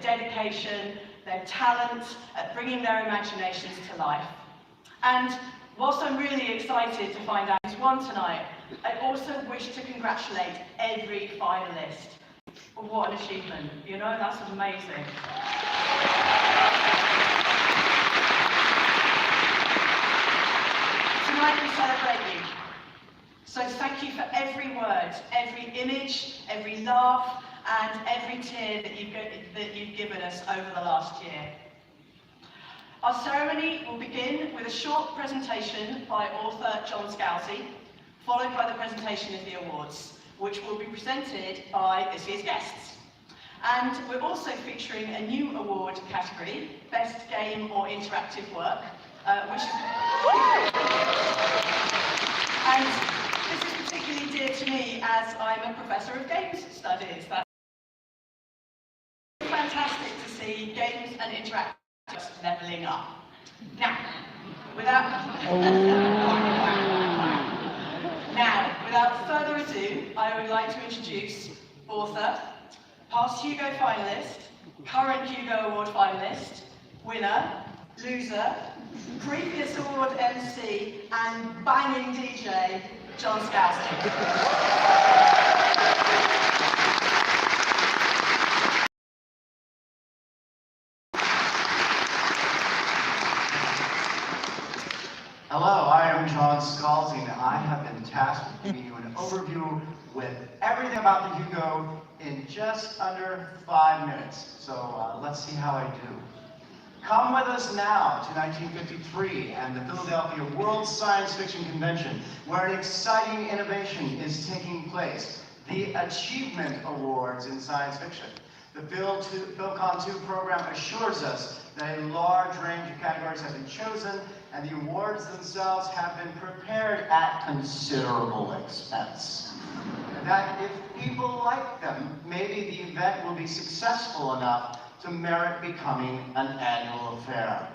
dedication, their talent at bringing their imaginations to life. And whilst I'm really excited to find out who's won tonight, I also wish to congratulate every finalist. What an achievement, you know, that's amazing. Tonight we celebrate you. So thank you for every word, every image, every laugh, and every tear that you've given us over the last year. Our ceremony will begin with a short presentation by author John Scalzi, followed by the presentation of the awards, which will be presented by this year's guests. And we're also featuring a new award category, Best Game or Interactive Work, and this is particularly dear to me as I'm a professor of games studies. That's fantastic to see games and interactive levelling up. Now, without further ado, I would like to introduce author, past Hugo finalist, current Hugo Award finalist, winner, loser, previous award MC, and banging DJ, John Scalzi. Hello, I am John Scalzi, and I have been tasked with giving you an overview with everything about the Hugo in just under 5 minutes. So let's see how I do. Come with us now to 1953 and the Philadelphia World Science Fiction Convention, where an exciting innovation is taking place, the Achievement Awards in Science Fiction. The PhilCon 2 program assures us that a large range of categories have been chosen, and the awards themselves have been prepared at considerable expense. And that if people like them, maybe the event will be successful enough to merit becoming an annual affair.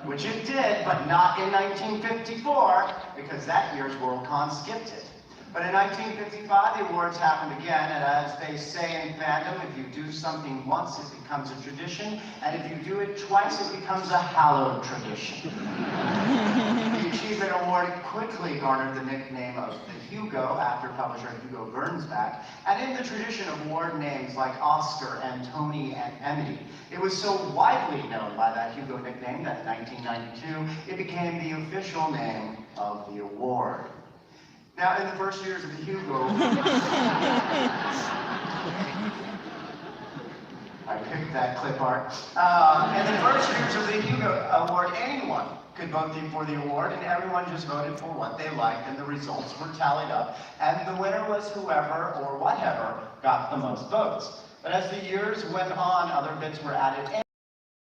Which it did, but not in 1954, because that year's Worldcon skipped it. But in 1955, the awards happened again, and as they say in fandom, if you do something once, it becomes a tradition, and if you do it twice, it becomes a hallowed tradition. The Achievement Award quickly garnered the nickname of the Hugo, after publisher Hugo Gernsback, and in the tradition of award names like Oscar and Tony and Emmy, it was so widely known by that Hugo nickname that in 1992, it became the official name of the award. Now, in the first years of the Hugo, I picked that clip art. In the first years of the Hugo Award, anyone could vote for the award, and everyone just voted for what they liked, and the results were tallied up, and the winner was whoever or whatever got the most votes. But as the years went on, other bits were added, and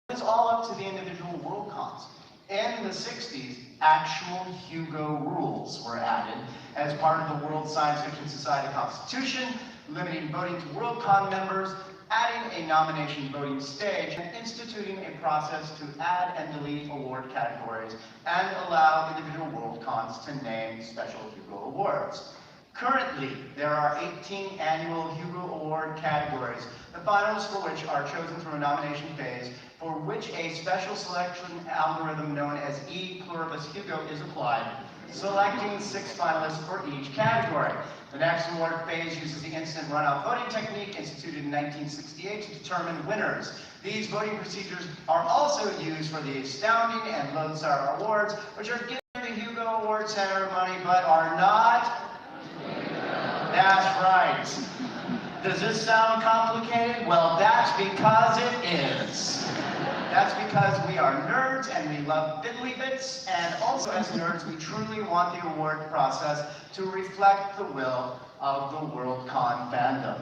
it was all up to the individual Worldcons. In the 60s, actual Hugo rules were added as part of the World Science Fiction Society Constitution, limiting voting to Worldcon members, adding a nomination voting stage, and instituting a process to add and delete award categories and allow individual Worldcons to name special Hugo Awards. Currently, there are 18 annual Hugo Award categories, the finals for which are chosen through a nomination phase, for which a special selection algorithm known as E pluribus Hugo is applied, selecting 6 finalists for each category. The next award phase uses the instant runoff voting technique instituted in 1968 to determine winners. These voting procedures are also used for the Astounding and Lodestar Awards, which are given the Hugo Award Center money but are not. That's right. Does this sound complicated? Well, that's because it is. That's because we are nerds and we love fiddly bits, and also as nerds, we truly want the award process to reflect the will of the Worldcon fandom.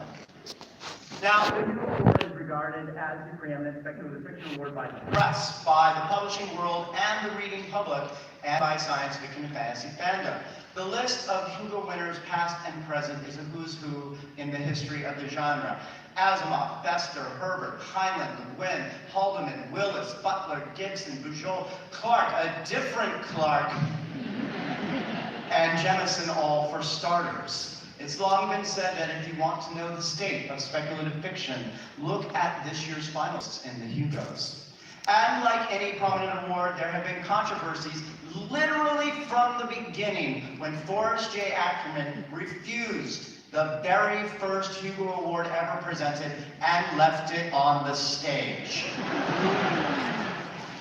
Now, the Hugo Award is regarded as the preeminent speculative fiction award by the press, by the publishing world and the reading public, and by science fiction and fantasy fandom. The list of Hugo winners past and present is a who's who in the history of the genre. Asimov, Bester, Herbert, Heinlein, Le Guin, Haldeman, Willis, Butler, Gibson, Bujold, Clark, a different Clark, and Jemison, all for starters. It's long been said that if you want to know the state of speculative fiction, look at this year's finalists in the Hugos. And like any prominent award, there have been controversies literally from the beginning when Forrest J. Ackerman refused the very first Hugo Award ever presented and left it on the stage.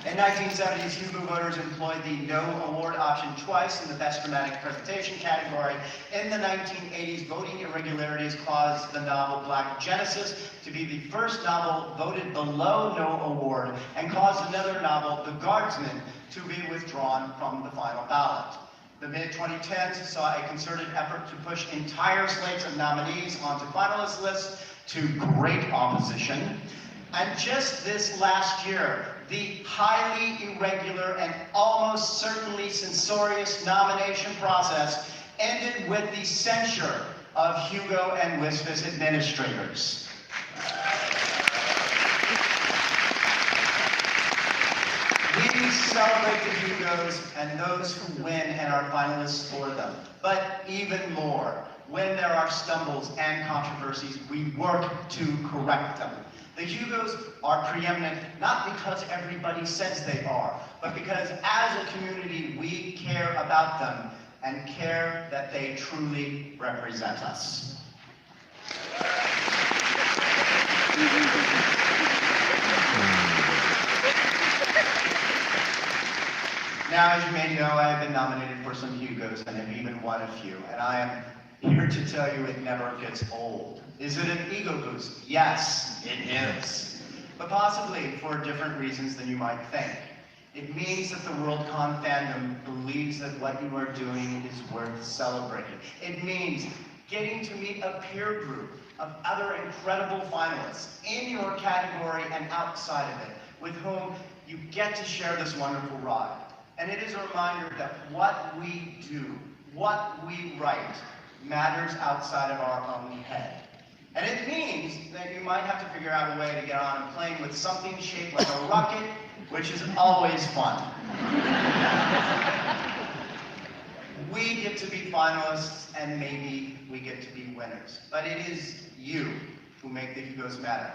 In 1970s, Hugo voters employed the no award option twice in the Best Dramatic Presentation category. In the 1980s, voting irregularities caused the novel Black Genesis to be the first novel voted below no award and caused another novel, The Guardsman, to be withdrawn from the final ballot. The mid-2010s saw a concerted effort to push entire slates of nominees onto finalist lists to great opposition. And just this last year, the highly irregular and almost certainly censorious nomination process ended with the censure of Hugo and WSFS administrators. We celebrate the Hugos and those who win and are finalists for them. But even more, when there are stumbles and controversies, we work to correct them. The Hugos are preeminent not because everybody says they are, but because as a community we care about them and care that they truly represent us. Now, as you may know, I have been nominated for some Hugos and have even won a few, and I am here to tell you it never gets old. Is it an ego boost? Yes, it is. But possibly for different reasons than you might think. It means that the Worldcon fandom believes that what you are doing is worth celebrating. It means getting to meet a peer group of other incredible finalists in your category and outside of it, with whom you get to share this wonderful ride. And it is a reminder that what we do, what we write, matters outside of our own head. And it means that you might have to figure out a way to get on a plane with something shaped like a rocket, which is always fun. We get to be finalists, and maybe we get to be winners. But it is you who make the Hugos matter.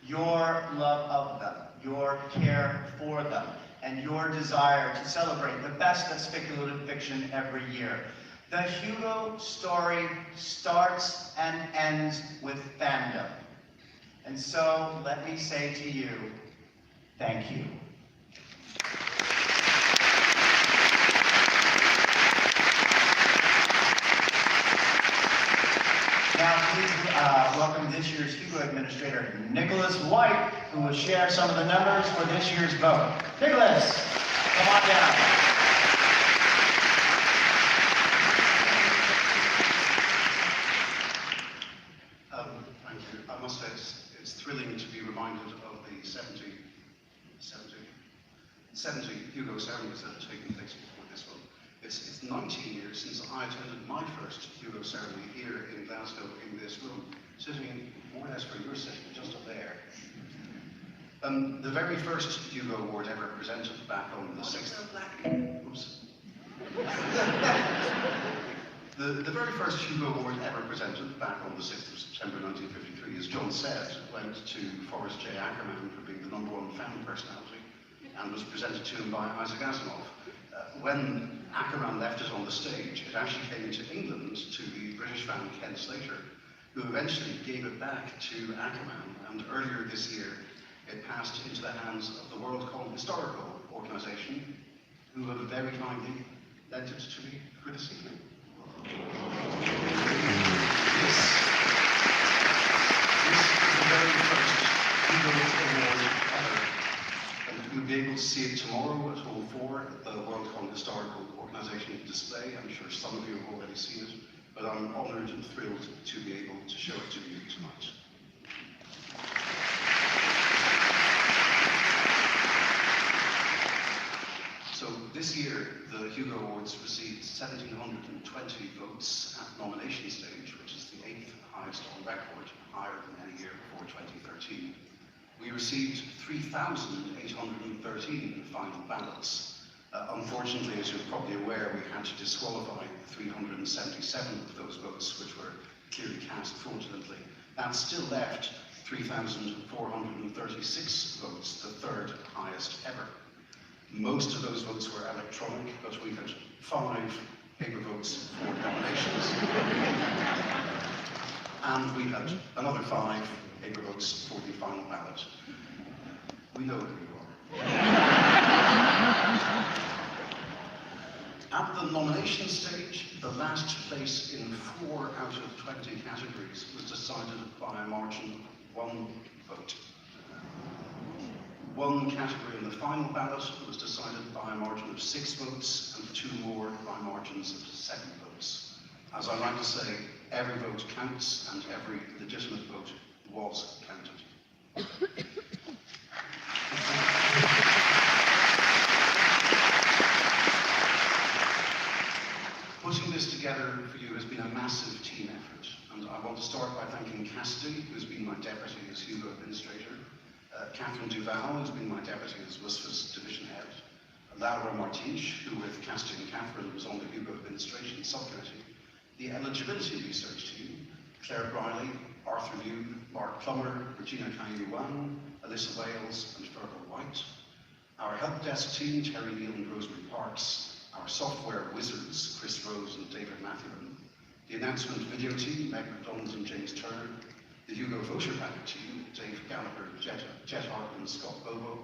Your love of them, your care for them, and your desire to celebrate the best of speculative fiction every year. The Hugo story starts and ends with fandom. And so, let me say to you, thank you. Now, please welcome this year's Hugo Administrator, Nicholas White, who will share some of the numbers for this year's vote. Nicholas, come on down. I must say it's thrilling to be reminded of the 70 Hugo ceremonies that have taken place before this one. It's 19 years since I attended my first Hugo ceremony here in Glasgow in this room, sitting more or less where you're sitting, just up there. The very first Hugo Award ever presented back on the 6th. Oops. The very first Hugo Award ever presented back on the 6th of September 1953, as John said, went to Forrest J. Ackerman for being the #1 fan personality, and was presented to him by Isaac Asimov. When Ackerman left it on the stage, it actually came into England to the British fan Ken Slater, who eventually gave it back to Ackerman, and earlier this year it passed into the hands of the Worldcon Historical Organisation, who have very kindly lent it to me for this evening. This is the very first Hugo Award ever, and you'll be able to see it tomorrow at Hall 4 at the Worldcon Historical Organisation display. I'm sure some of you have already seen it, but I'm honoured and thrilled to be able to show it to you tonight. So this year, the Hugo Awards received 1,720 votes at nomination stage, which is the 8th highest on record, higher than any year before 2013. We received 3,813 final ballots, Unfortunately, as you're probably aware, we had to disqualify 377 of those votes, which were clearly cast fraudulently. That still left 3,436 votes, the third highest ever. Most of those votes were electronic, but we had 5 paper votes for nominations. And we had another 5 paper votes for the final ballot. We know who you are. At the nomination stage, the last place in 4 out of 20 categories was decided by a margin of 1 vote. One category in the final ballot was decided by a margin of 6 votes, and 2 more by margins of 7 votes. As I like to say, every vote counts, and every legitimate vote was counted. Putting this together for you has been a massive team effort, and I want to start by thanking Cassidy, who's been my deputy as Hugo Administrator, Catherine Duval, who's been my deputy as WSFA's Division Head, Laura Martinch, who with Cassidy and Catherine was on the Hugo Administration Subcommittee, the Eligibility Research Team, Claire Briley, Arthur Liu, Mark Plummer, Regina Kayuwan, Alyssa Wales, and Fergal White, our help desk team, Terry Neal and Rosemary Parks, our software wizards, Chris Rose and David Matthewen, the announcement video team, Meg McDonald and James Turner, the Hugo Voter Packet team, Dave Gallagher, Jet Hart and Scott Bobo,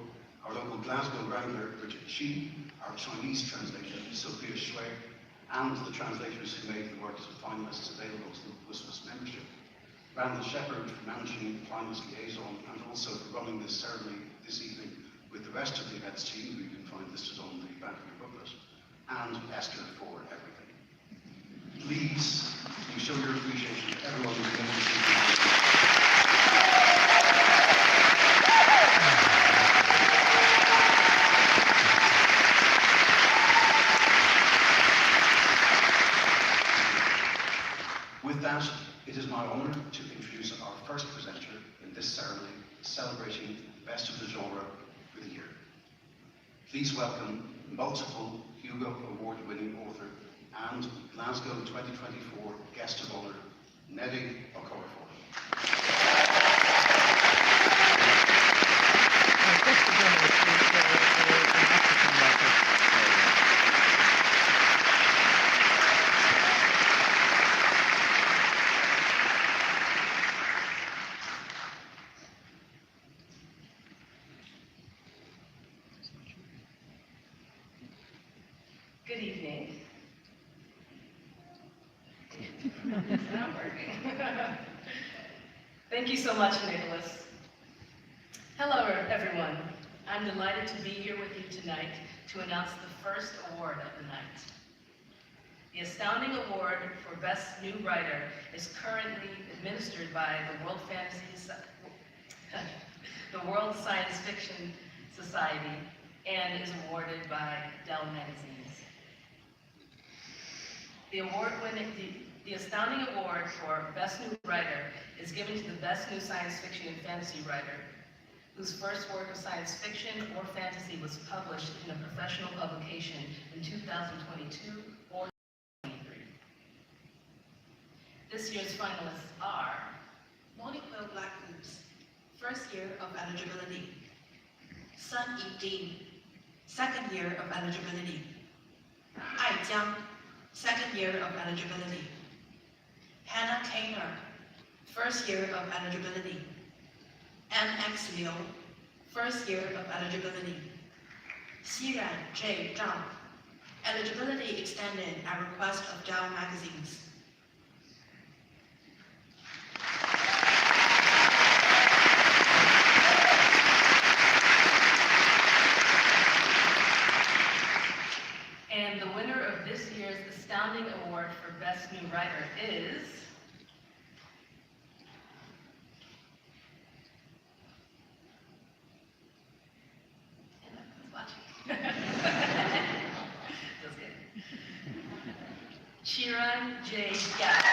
our local Glasgow wrangler, Bridget Chi, our Chinese translator, Sophia Shui, and the translators who made the works of finalists available to the WSFA's membership. Randall Shepherd for managing the finalist liaison and also for running this ceremony this evening with the rest of the events team, who you can find listed on the back of your booklet, and Esther for everything. Please, you show your appreciation to everyone who's been able to see With that, it is my honour to introduce our first presenter in this ceremony, celebrating the best of the genre for the year. Please welcome multiple Hugo Award-winning author and Glasgow 2024 Guest of Honour, Neddy Okorafor. Good evening. It's not working. Thank you so much, Nicholas. Hello, everyone. I'm delighted to be here with you tonight to announce the first award of the night. The Astounding Award for Best New Writer is currently administered by the World Science Fiction Society and is awarded by Dell Magazines. The Astounding Award for Best New Writer is given to the best new science fiction and fantasy writer whose first work of science fiction or fantasy was published in a professional publication in 2022 or 2023. This year's finalists are Monique Will Black Hoops, first year of eligibility. Sun Yi Ding, second year of eligibility. Ai Jiang, second year of eligibility. Hannah Kainer, first year of eligibility. M.X. Liu, first year of eligibility. Xiran J. Zhang, eligibility extended at request of Dell Magazines. And the winner of this year's Astounding Award for Best New Writer is Chiran J. Gap.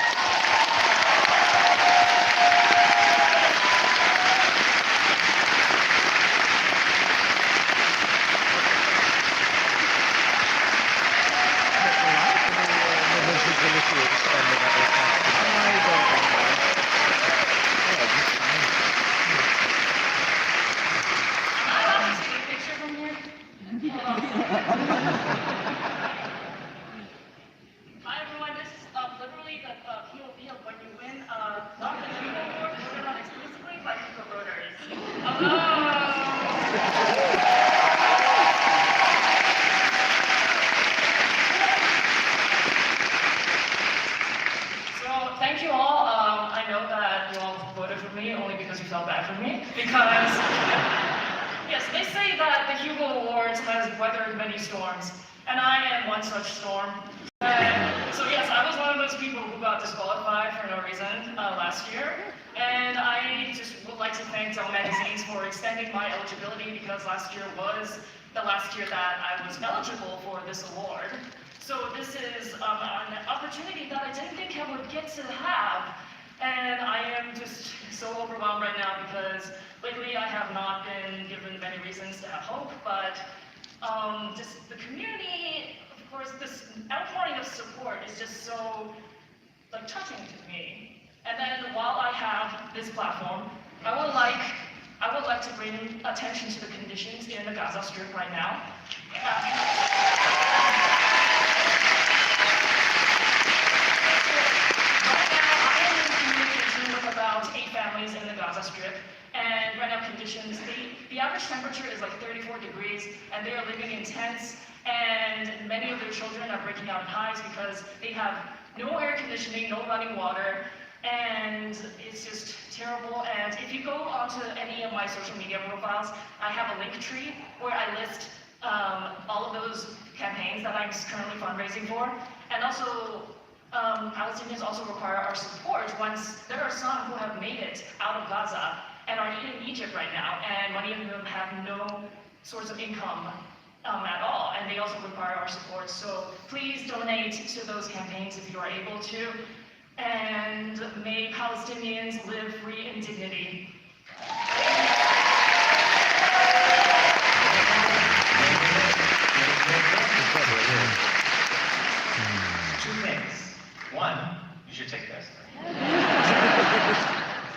Hugo Awards has weathered many storms, and I am one such storm. So yes, I was one of those people who got disqualified for no reason last year, and I just would like to thank Dell Magazines for extending my eligibility, because last year was the last year that I was eligible for this award. So this is an opportunity that I didn't think I would get to have, and I am just so overwhelmed right now because lately I have not been given many reasons to have hope, but just the community, of course, this outpouring of support is just so touching to me. And then while I have this platform, I would like to bring attention to the conditions in the Gaza Strip right now. About 8 families in the Gaza Strip, and right now conditions, the average temperature is like 34 degrees, and they are living in tents, and many of their children are breaking out in hives because they have no air conditioning, no running water, and it's just terrible. And if you go onto any of my social media profiles, I have a link tree where I list all of those campaigns that I'm currently fundraising for, and also Palestinians also require our support once there are some who have made it out of Gaza and are in Egypt right now, and many of them have no source of income at all, and they also require our support. So please donate to those campaigns if you are able to, and may Palestinians live free in dignity. Two things. One, you should take this.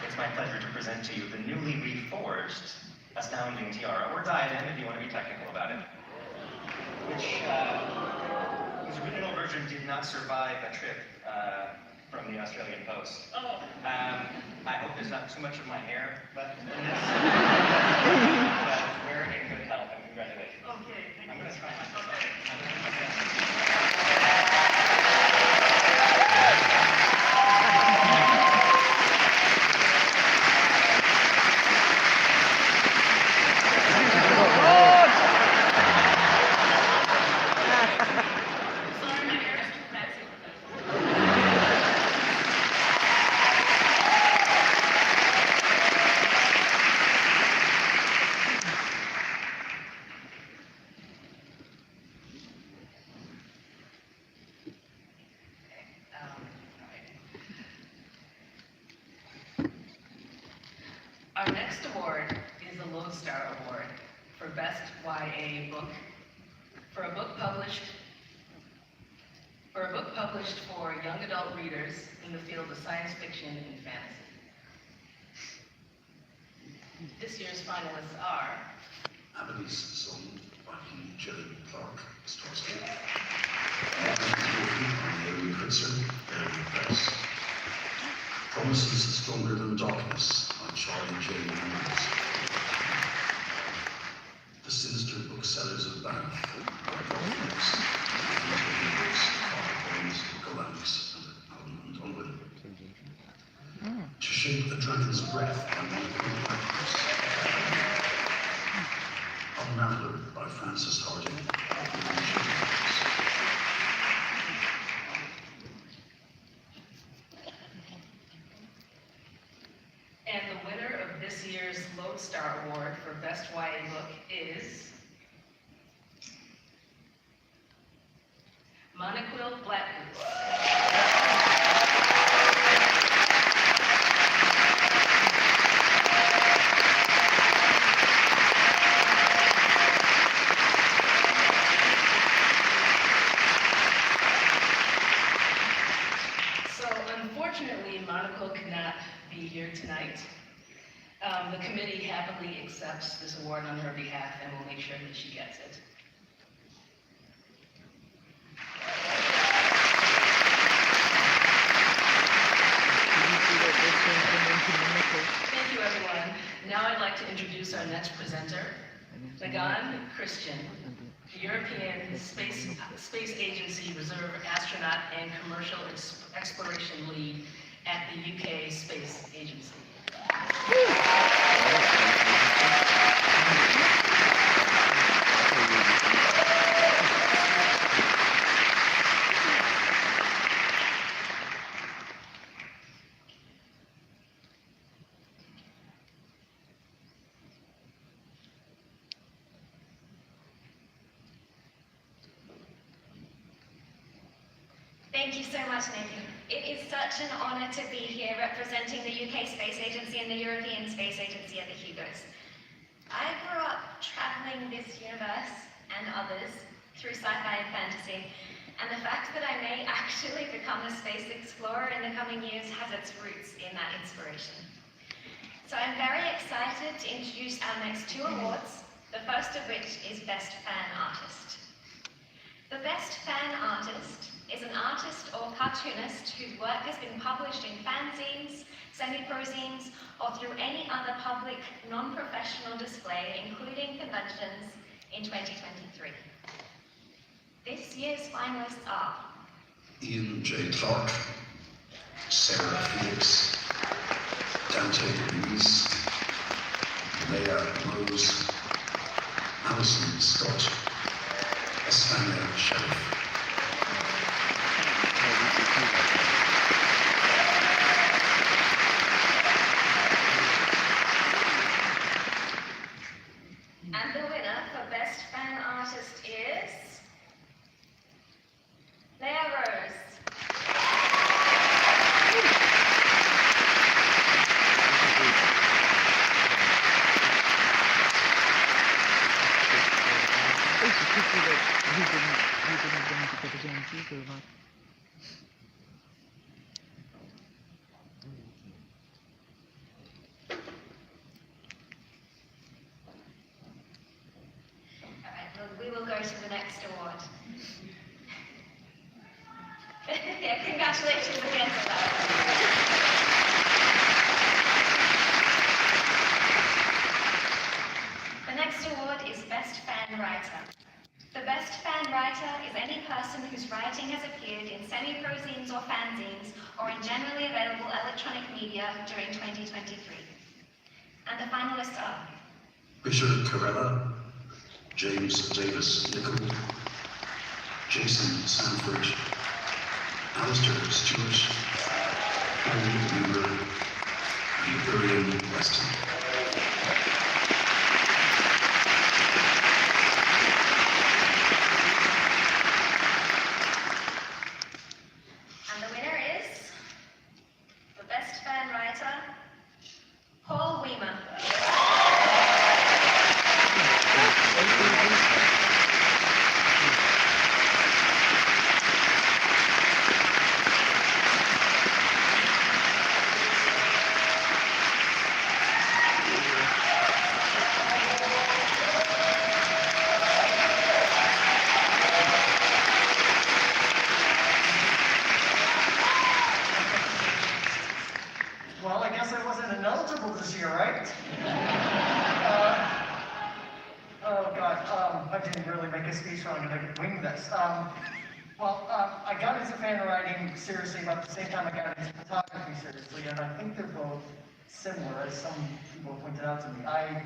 It's my pleasure to present to you the newly reforged Astounding Tiara, or diadem if you want to be technical about it, which whose original version did not survive a trip from the Australian Post. Oh. I hope there's not too much of my hair left in this. But we're in good health, and congratulations. Okay, thank you. I'm going to try my best. Our next award is the Lodestar Award for Best YA Book, for a book published for young adult readers in the field of science fiction and fantasy. This year's finalists are Amity's Son by Jeremy Clark, Storsky. Amy Pritzer, Aaron Press. Promises Stronger Than Darkness by Charlie J. Williams. The Sinister Booksellers of Banff by Paul Phillips. Galactus, and Unwin. To Shape the Dragon's Breath by Michael Matthews. Unraveler by Francis Harding. And the winner of this year's Lodestar Award for Best YA Book is Monoquill Blackgoose. So unfortunately, Monoquill could not be here tonight. The committee happily accepts this award on her behalf and will make sure that she gets it. Thank you, everyone. Now I'd like to introduce our next presenter, Megan Christian, the European Space Agency Reserve Astronaut and Commercial Exploration Lead at the UK Space Agency. Thank you so much, Nathan. It is such an honor to be here representing the UK Space Agency and the European Space Agency at the Hugos. I grew up traveling this universe and others through sci-fi and fantasy, and the fact that I may actually become a space explorer in the coming years has its roots in that inspiration. So I'm very excited to introduce our next two awards, the first of which is Best Fan Artist. The Best Fan Artist is an artist or cartoonist whose work has been published in fanzines, semi-prozines, or through any other public, non-professional display, including conventions, in 2023. This year's finalists are Ian J. Clark, Sarah Felix, Dante Ruiz, Leah Rose, Alison Scott, Asanya Sheriff. And the winner for Best Fan Artist is Leah Rose. All right, well, we will go to the next award. Yeah, congratulations again for that. The next award is Best Fan Writer. The Best Fan Writer is any person whose writing has appeared in semi-prozines or fanzines or in generally available electronic media during 2023. And the finalists are Richard Carella, James Davis Nichol, Jason Sanford, Alistair Stewart, Harry Weaver, and Urian Weston. And the winner is the Best Fan Writer, Paul Weimer. Well, I guess I wasn't ineligible this year, right? Oh God, I didn't really make a speech, so I'm gonna wing this. I got into fan writing seriously, but at the same time I got into photography seriously, and I think they're both similar, as some people pointed out to me. I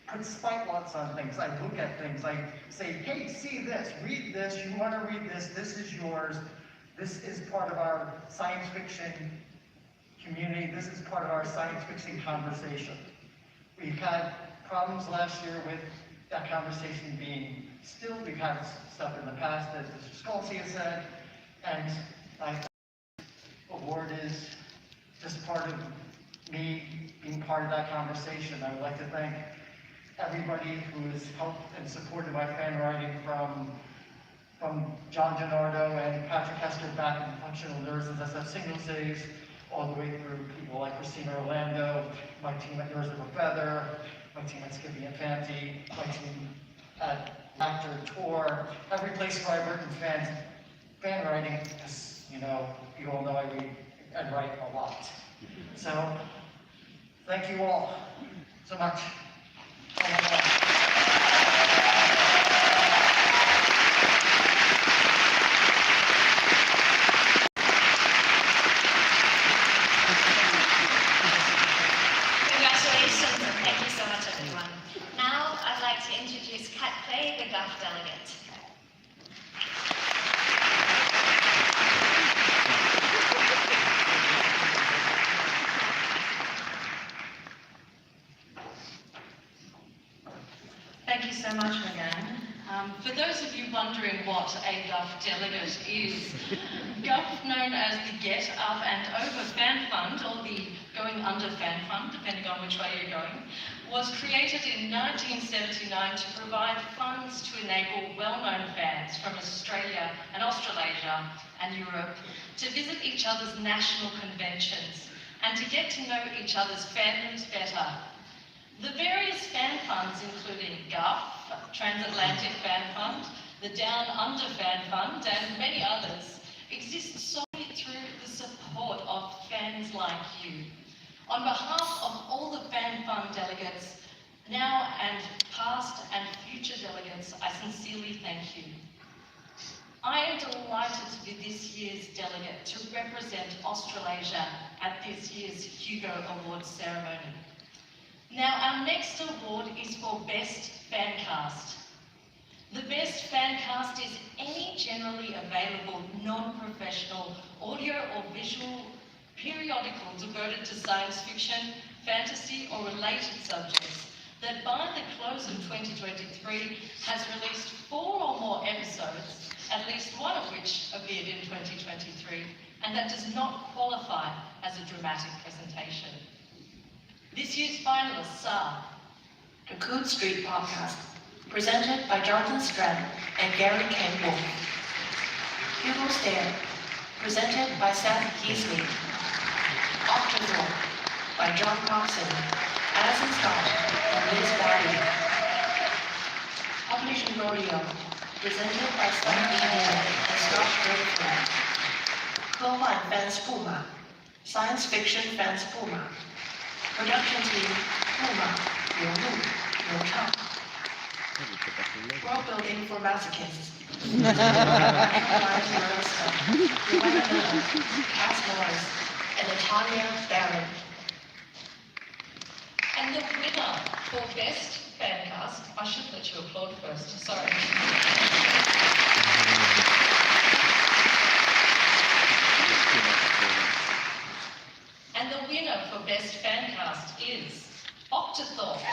put spotlights on things, I look at things, I say, hey, see this, read this, you wanna read this, this is yours, this is part of our science fiction community, this is part of our science fiction conversation. We've had problems last year with that conversation being still. We've had stuff in the past that Mr. Scalzi has said, and I think the award is just part of me being part of that conversation. I would like to thank everybody who has helped and supported my fan writing from John Gennardo and Patrick Hester back in Functional Nurses SF Single Saves, all the way through people like Christina Orlando, my team at Nerds of a Feather, my team at Skippy and Fancy, my team at Actor Tour, every place where I've written fan writing, because, you know, you all know I read and write a lot. So, thank you all so much. Congratulations, and thank you so much, everyone. Now, I'd like to introduce Kat Clay, the GUF delegate. Thank you so much, Megan. For those of you wondering what a GUF delegate is, GUF, known as the Get Up and Over Fan Fund, or the Going Under Fan Fund, depending on which way you're going, was created in 1979 to provide funds to enable well-known fans from Australia and Australasia and Europe to visit each other's national conventions and to get to know each other's fandoms better. The various fan funds, including GUF, Transatlantic Fan Fund, the Down Under Fan Fund, and many others, exist solely through the support of fans like you. On behalf of all the Fan Fund delegates, now and past and future delegates, I sincerely thank you. I am delighted to be this year's delegate to represent Australasia at this year's Hugo Awards ceremony. Now, our next award is for Best Fancast. The Best Fancast is any generally available non-professional audio or visual periodical devoted to science fiction, fantasy or related subjects that by the close of 2023 has released 4 or more episodes, at least one of which appeared in 2023, and that does not qualify as a dramatic presentation. This year's finalists are The Coode Street Podcast, presented by Jonathan Strand and Gary Ken Wolf. Hugo Stare, presented by Seth Heasley. Octothorpe, by John Coxon, Addison Scott, and Liz Barry. Publishing Rodeo, presented by Scott Eden and Scott Drakefield. 科幻 Fans Puma, Science Fiction Fans Puma. Production team, Puma, Liu Lu, Liu Chang. World Building for Masochists. Cass Morris, and Natalia Barron. And the winner for Best Fancast, I should let you applaud first, sorry. And the winner for Best Fancast is Octothorpe.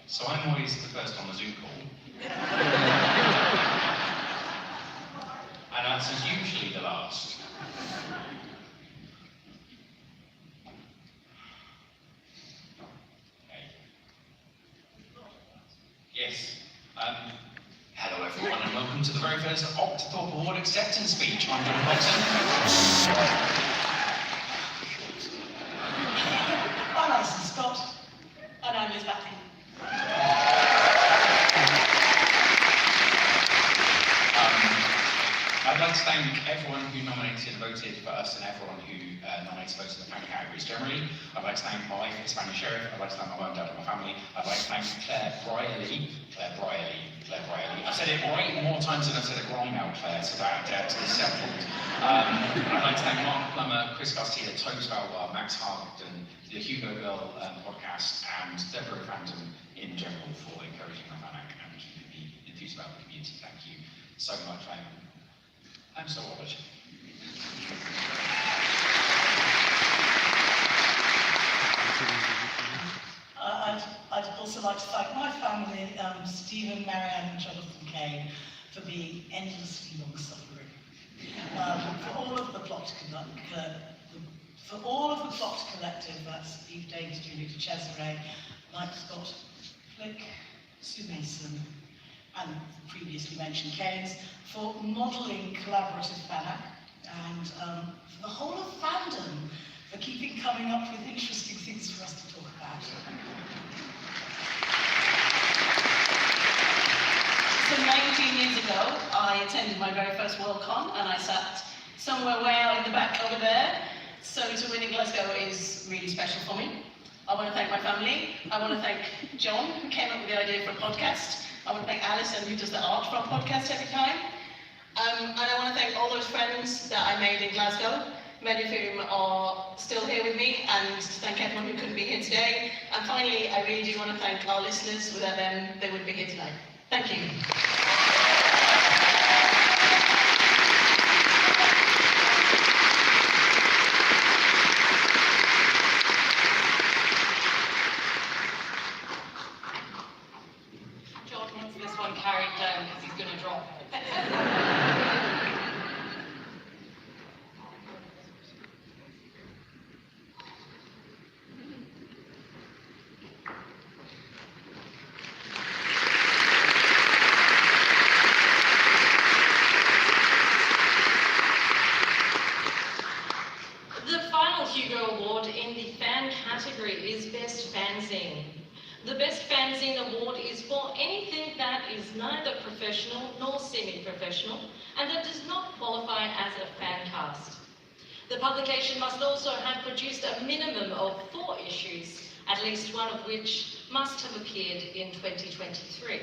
So I'm always the first on the Zoom call. And Alex is usually the last. Okay. Yes. Hello everyone and welcome to the very first Octothorpe Award acceptance speech. I'm John Coxon. I'm Alison Scott, and I'm Liz Batty. I'd like to thank everyone who nominated and voted for us and everyone who nominated votes in the fan categories generally. I'd like to thank my wife, Spanish Sheriff. I'd like to thank my mum, dad, and my family. I'd like to thank Claire Briley. I said it right more times than I've said it wrong now, Claire, so that is settled. I'd like to thank Mark Plummer, Chris Garcia, Tobes Valois, Max Hargden, the Hugo Girl podcast, and Deborah Fandom in general for encouraging my fan and keeping me enthused about the community. Thank you so much. I'm so honoured. I'd also like to thank my family, Stephen, Marianne, and Jonathan Kane, for being endlessly long-suffering. For all of the plot collective, that's Eve Davis, Julie de Cesare, Mike Scott, Flick, Sue Mason, and previously mentioned Keynes, for modelling collaborative fanac, and for the whole of fandom for keeping coming up with interesting things for us to talk about. So 19 years ago, I attended my very first Worldcon, and I sat somewhere way out in the back over there. So to win in Glasgow is really special for me. I want to thank my family. I want to thank John, who came up with the idea for a podcast. I want to thank Alison, who does the art for our podcast every time. And I want to thank all those friends that I made in Glasgow. many of whom are still here with me, and to thank everyone who couldn't be here today. And finally, I really do want to thank our listeners. Without them, they wouldn't be here tonight. Thank you. John wants this one carried down because he's going to drop it. The final Hugo Award in the fan category is Best Fanzine. The Best Fanzine Award is for anything that is neither professional nor semi-professional and that does not qualify as a fan cast. The publication must also have produced a minimum of 4 issues, at least one of which must have appeared in 2023.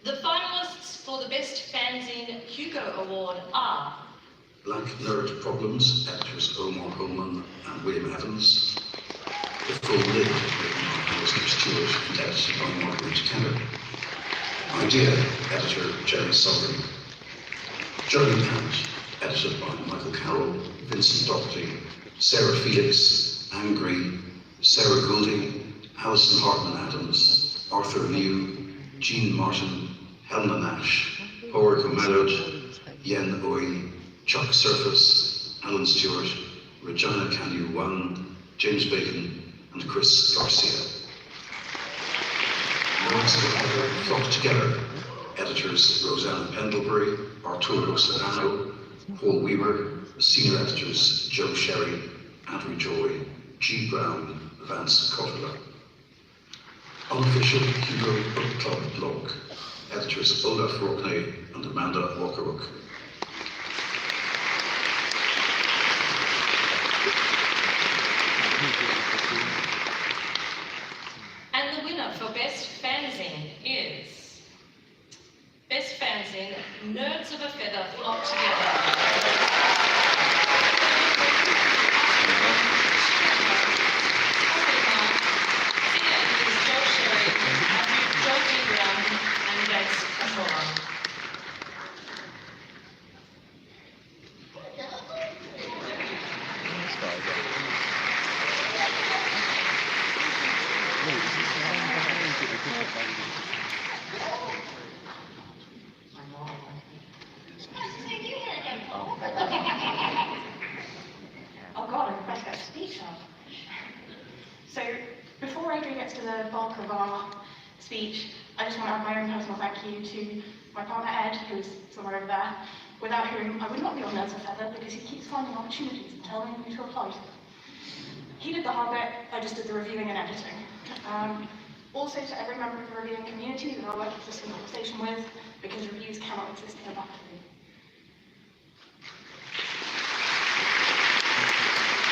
The finalists for the Best Fanzine Hugo Award are Black Nerd Problems, editors Omar Holman and William Evans. The Full Lid, written by Alistair Stewart and edited by Margaret Kenner. Idea, editor Jerry Southern. Journey Pant, edited by Michael Carroll, Vincent Doherty, Sarah Felix, Angry, Sarah Goulding, Alison Hartman-Adams, Arthur Liu, Jean Martin, Helena Nash, Howard O'Mallard, Yen Oy, Chuck Surface, Alan Stewart, Regina Canyu Wang, James Bacon, and Chris Garcia. The ranks of the paper flocked together. Editors Rosanna Pendlebury, Arturo Serrano, Paul Weaver, senior editors Joe Sherry, Andrew Joy, G. Brown, Vance Cotterler. Unofficial Hugo Book Club blog. Editors Olaf Rockney and Amanda Walkerhook. And the winner for Best Fanzine is Best Fanzine, Nerds of a Feather Flock Together. Oh God, I better get a speech up. So, before Adrian gets to the bulk of our speech, I just want to have my own personal thank you to my partner Ed, who's somewhere over there, without whom I would not be on Nerds of Feather because he keeps finding opportunities and telling me to apply to them. He did the hard bit, I just did the reviewing and editing. Also to every member of the reviewing community that I work this conversation with, because reviews cannot exist in a vacuum.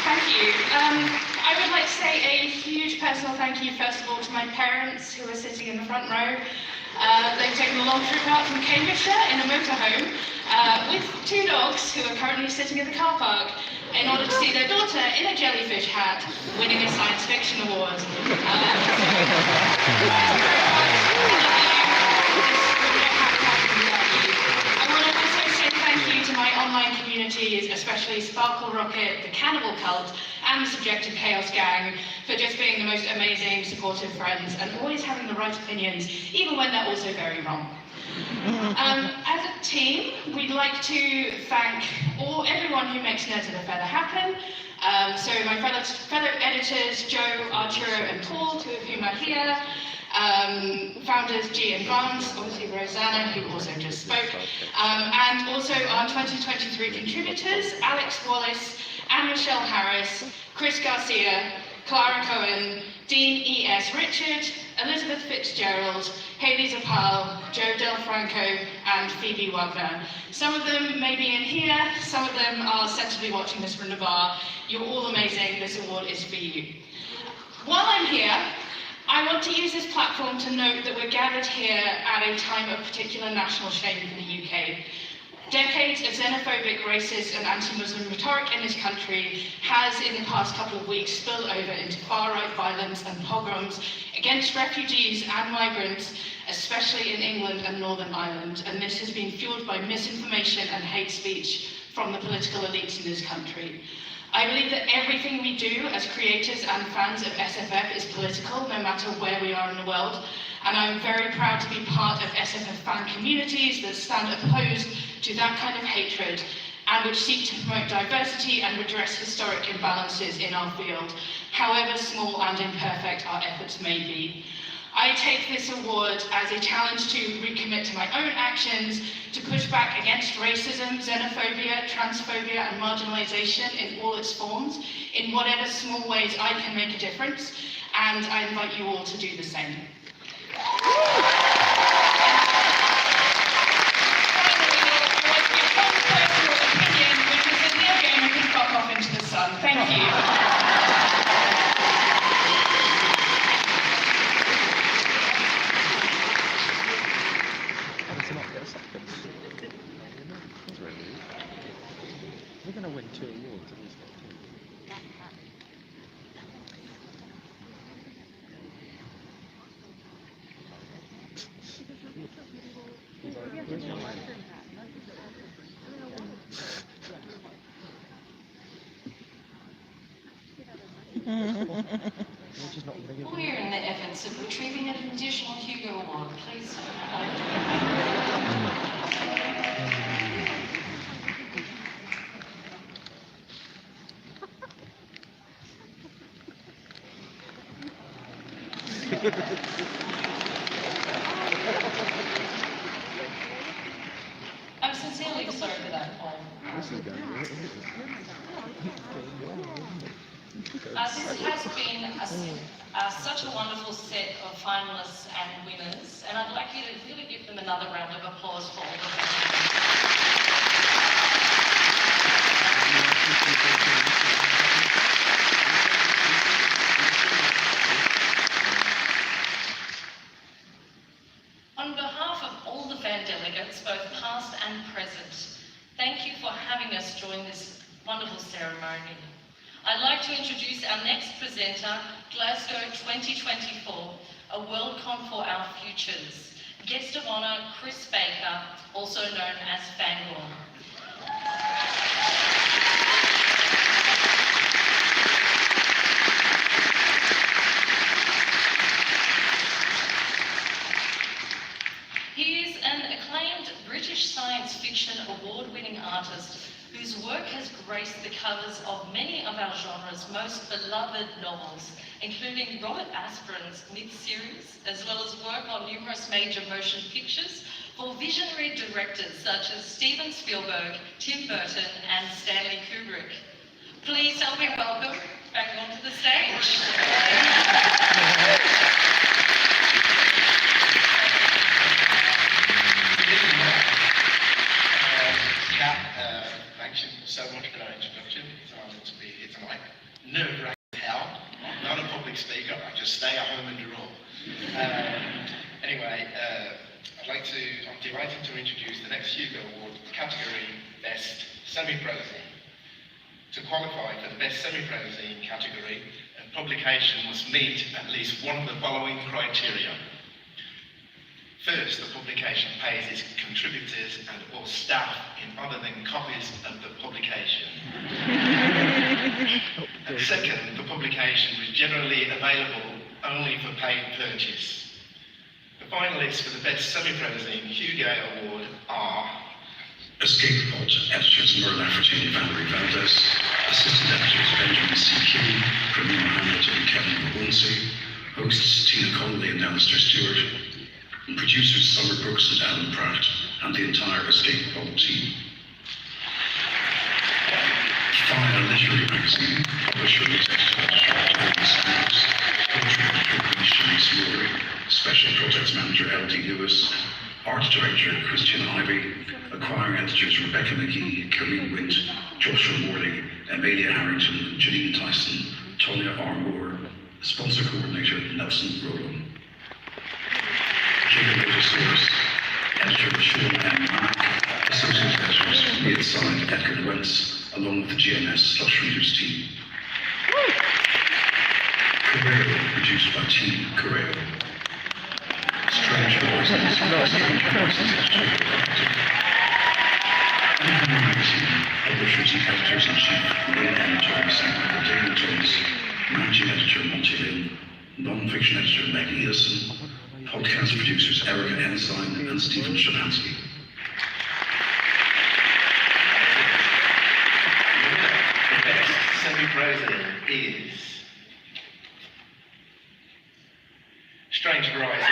Thank you. I would like to say a huge personal thank you, first of all, to my parents who are sitting in the front row. They've taken a long trip out from Cambridgeshire in a motorhome with 2 dogs who are currently sitting in the car park in order to see their daughter in a jellyfish hat winning a science fiction award. I want to also say thank you to my online communities, especially Sparkle Rocket, the Cannibal Cult, and the Subjective Chaos Gang, for just being the most amazing, supportive friends and always having the right opinions, even when they're also very wrong. As a team, we'd like to thank everyone who makes Nerds of a Feather happen. So my fellow editors, Joe, Arturo, and Paul, 2 of whom are here. Founders G and Vance, obviously Rosanna, who also just spoke. And also our 2023 contributors, Alex Wallace, Anne Michelle Harris, Chris Garcia, Clara Cohen, Dean E.S. Richard, Elizabeth Fitzgerald, Hayley Zapal, Joe Del Franco, and Phoebe Wagner. Some of them may be in here, some of them are sensibly watching this from the bar. You're all amazing, this award is for you. While I'm here, I want to use this platform to note that we're gathered here at a time of particular national shame for the UK. Decades of xenophobic, racist and anti-Muslim rhetoric in this country has in the past couple of weeks spilled over into far-right violence and pogroms against refugees and migrants, especially in England and Northern Ireland, and this has been fueled by misinformation and hate speech from the political elites in this country. I believe that everything we do as creators and fans of SFF is political, no matter where we are in the world, and I'm very proud to be part of SFF fan communities that stand opposed to that kind of hatred and which seek to promote diversity and redress historic imbalances in our field, however small and imperfect our efforts may be. I take this award as a challenge to recommit to my own actions, to push back against racism, xenophobia, transphobia and marginalisation in all its forms, in whatever small ways I can make a difference, and I invite you all to do the same. Thank you. We're going to win 2 awards at least. We're in the efforts of retrieving an additional Hugo Award. Please. I'm sincerely sorry for that, Paul. This is going to be This has been such a wonderful set of finalists and winners, and I'd like you to really give them another round of applause for all of them. On behalf of all the fan delegates, both past and present, thank you for having us join this wonderful ceremony. I'd like to introduce our next presenter, Glasgow 2024, a Worldcon for Our Futures. Guest of honour, Chris Baker, also known as Fangorn. He is an acclaimed British science fiction award-winning artist whose work has graced the covers of many of our genre's most beloved novels, including Robert Asprin's Myth series, as well as work on numerous major motion pictures for visionary directors such as Steven Spielberg, Tim Burton, and Stanley Kubrick. Please help me welcome back onto the stage. Thank you so much for that introduction. It's an honour to be here tonight. Nerve-wracking hell. I'm not a public speaker. I just stay at home and draw. Anyway, I'm delighted to introduce the next Hugo Award category, Best Semi-Prozine. To qualify for the Best Semi-Prozine category, a publication must meet at least one of the following criteria. First, the publication pays its contributors and or staff in other than copies of the publication. And second, the publication was generally available only for paid purchase. The finalists for the Best Semi-Prozine Hugo Award are Escape Pod editors Merle Lafferty and Valerie Valdez, assistant editors Benjamin C. Kinney, Premier Mohammed and Kevin Mahonsi, hosts Tina Connolly and Alistair Stewart, and producers Summer Brooks and Alan Pratt, and the entire Escape Pod team. Fire Literary Magazine, publisher and executive editor Tony Sanders, poetry editor Shanice Moore, special projects manager L.D. Lewis, art director Christian Ivey, acquiring editors Rebecca McGee, Kareem Wint, Joshua Morley, Amelia Harrington, Janine Tyson, Tonya R. Moore, sponsor coordinator Nelson Rowland. Curator Source, editor Sean M. Mack, Associate Editors, Neil Side, Edgar Lawrence, along with the GMS Slush Readers team. Correo, produced by Team Correo. Strange Voices, Strange Voices, Magazine, publishers and editors-in-chief, Lynn M. Jones and Michael David Jones, managing editor Monty Lynn, non-fiction editor Meg Nielsen, podcast producers Erica Ensign and Stephen Shabansky. The best semi-prosa is Strange Horizons.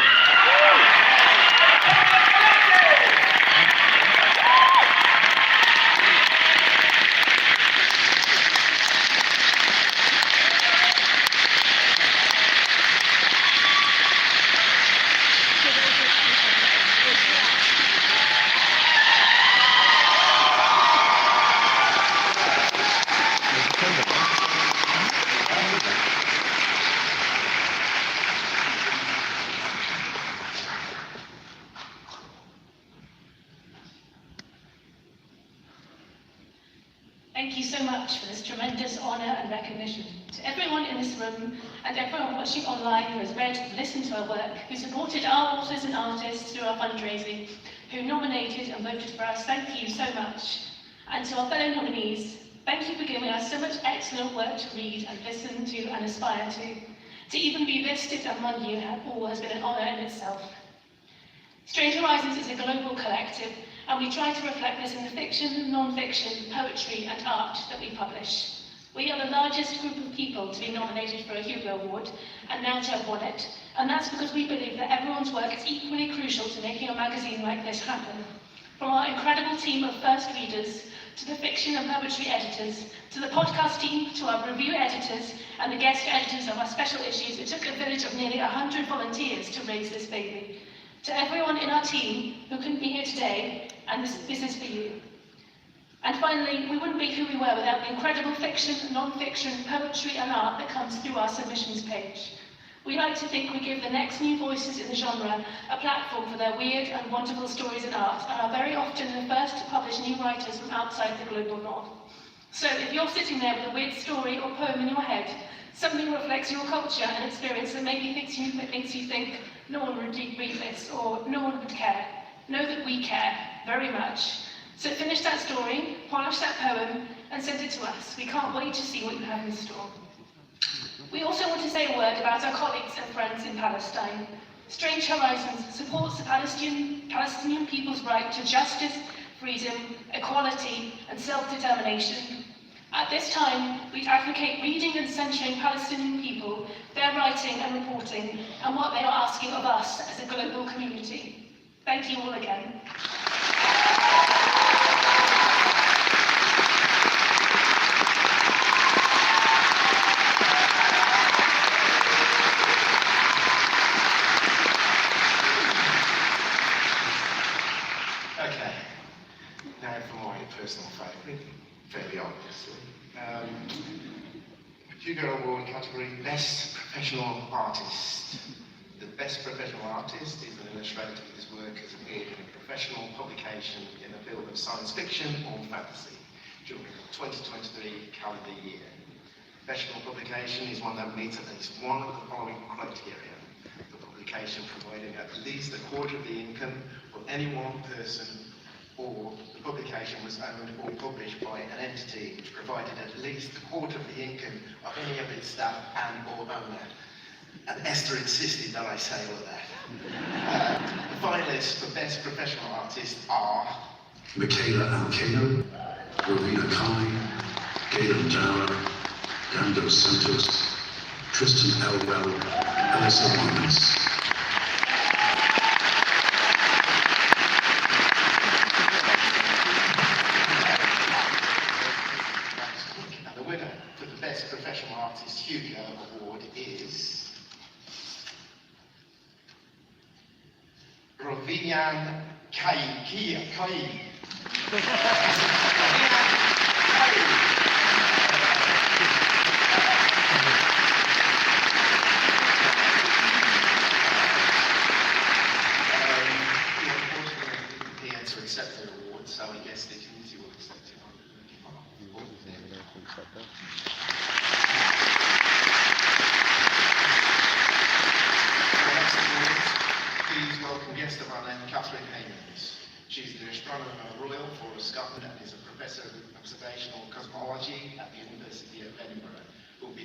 Thank you so much for this tremendous honour and recognition. To everyone in this room and everyone watching online who has read and listened to our work, who supported our authors and artists through our fundraising, who nominated and voted for us, thank you so much. And to our fellow nominees, thank you for giving us so much excellent work to read and listen to and aspire to. To even be listed among you all has been an honour in itself. Strange Horizons is a global collective, and we try to reflect this in the fiction, non-fiction, poetry and art that we publish. We are the largest group of people to be nominated for a Hugo Award, and now to have won it, and that's because we believe that everyone's work is equally crucial to making a magazine like this happen. From our incredible team of first readers, to the fiction and poetry editors, to the podcast team, to our review editors, and the guest editors of our special issues, it took a village of nearly 100 volunteers to raise this baby. To everyone in our team who couldn't be here today, and this is for you. And finally, we wouldn't be who we were without the incredible fiction, non-fiction, poetry and art that comes through our submissions page. We like to think we give the next new voices in the genre a platform for their weird and wonderful stories and art, and are very often the first to publish new writers from outside the global north. So if you're sitting there with a weird story or poem in your head, something that reflects your culture and experience that maybe makes you think, no one would read this, or no one would care, know that we care very much. So finish that story, polish that poem, and send it to us. We can't wait to see what you have in store. We also want to say a word about our colleagues and friends in Palestine. Strange Horizons supports the Palestinian people's right to justice, freedom, equality, and self-determination. At this time, we advocate reading and censoring Palestinian people, their writing and reporting, and what they are asking of us as a global community. Thank you all again. Okay, now for my personal favourite, fairly obviously. Hugo Award category, Best Professional Artist. The Best Professional Artist is an illustrator whose work has appeared in a professional publication in the field of science fiction or fantasy during the 2023 calendar year. Professional publication is one that meets at least one of the following criteria. The publication providing at least a quarter of the income of any one person, or the publication was owned or published by an entity which provided at least a quarter of the income of any of its staff and or owner. And Esther insisted that I say all of that. The finalists for Best Professional Artist are Michaela Alcano, Rowena Kai, Galen Dara, Dan Dos Santos, Tristan Elwell, Alyssa Wyman's. And the winner for the Best Professional Artist Hugo Award is Rovian Kai. He unfortunately didn't appear to accept the award, so he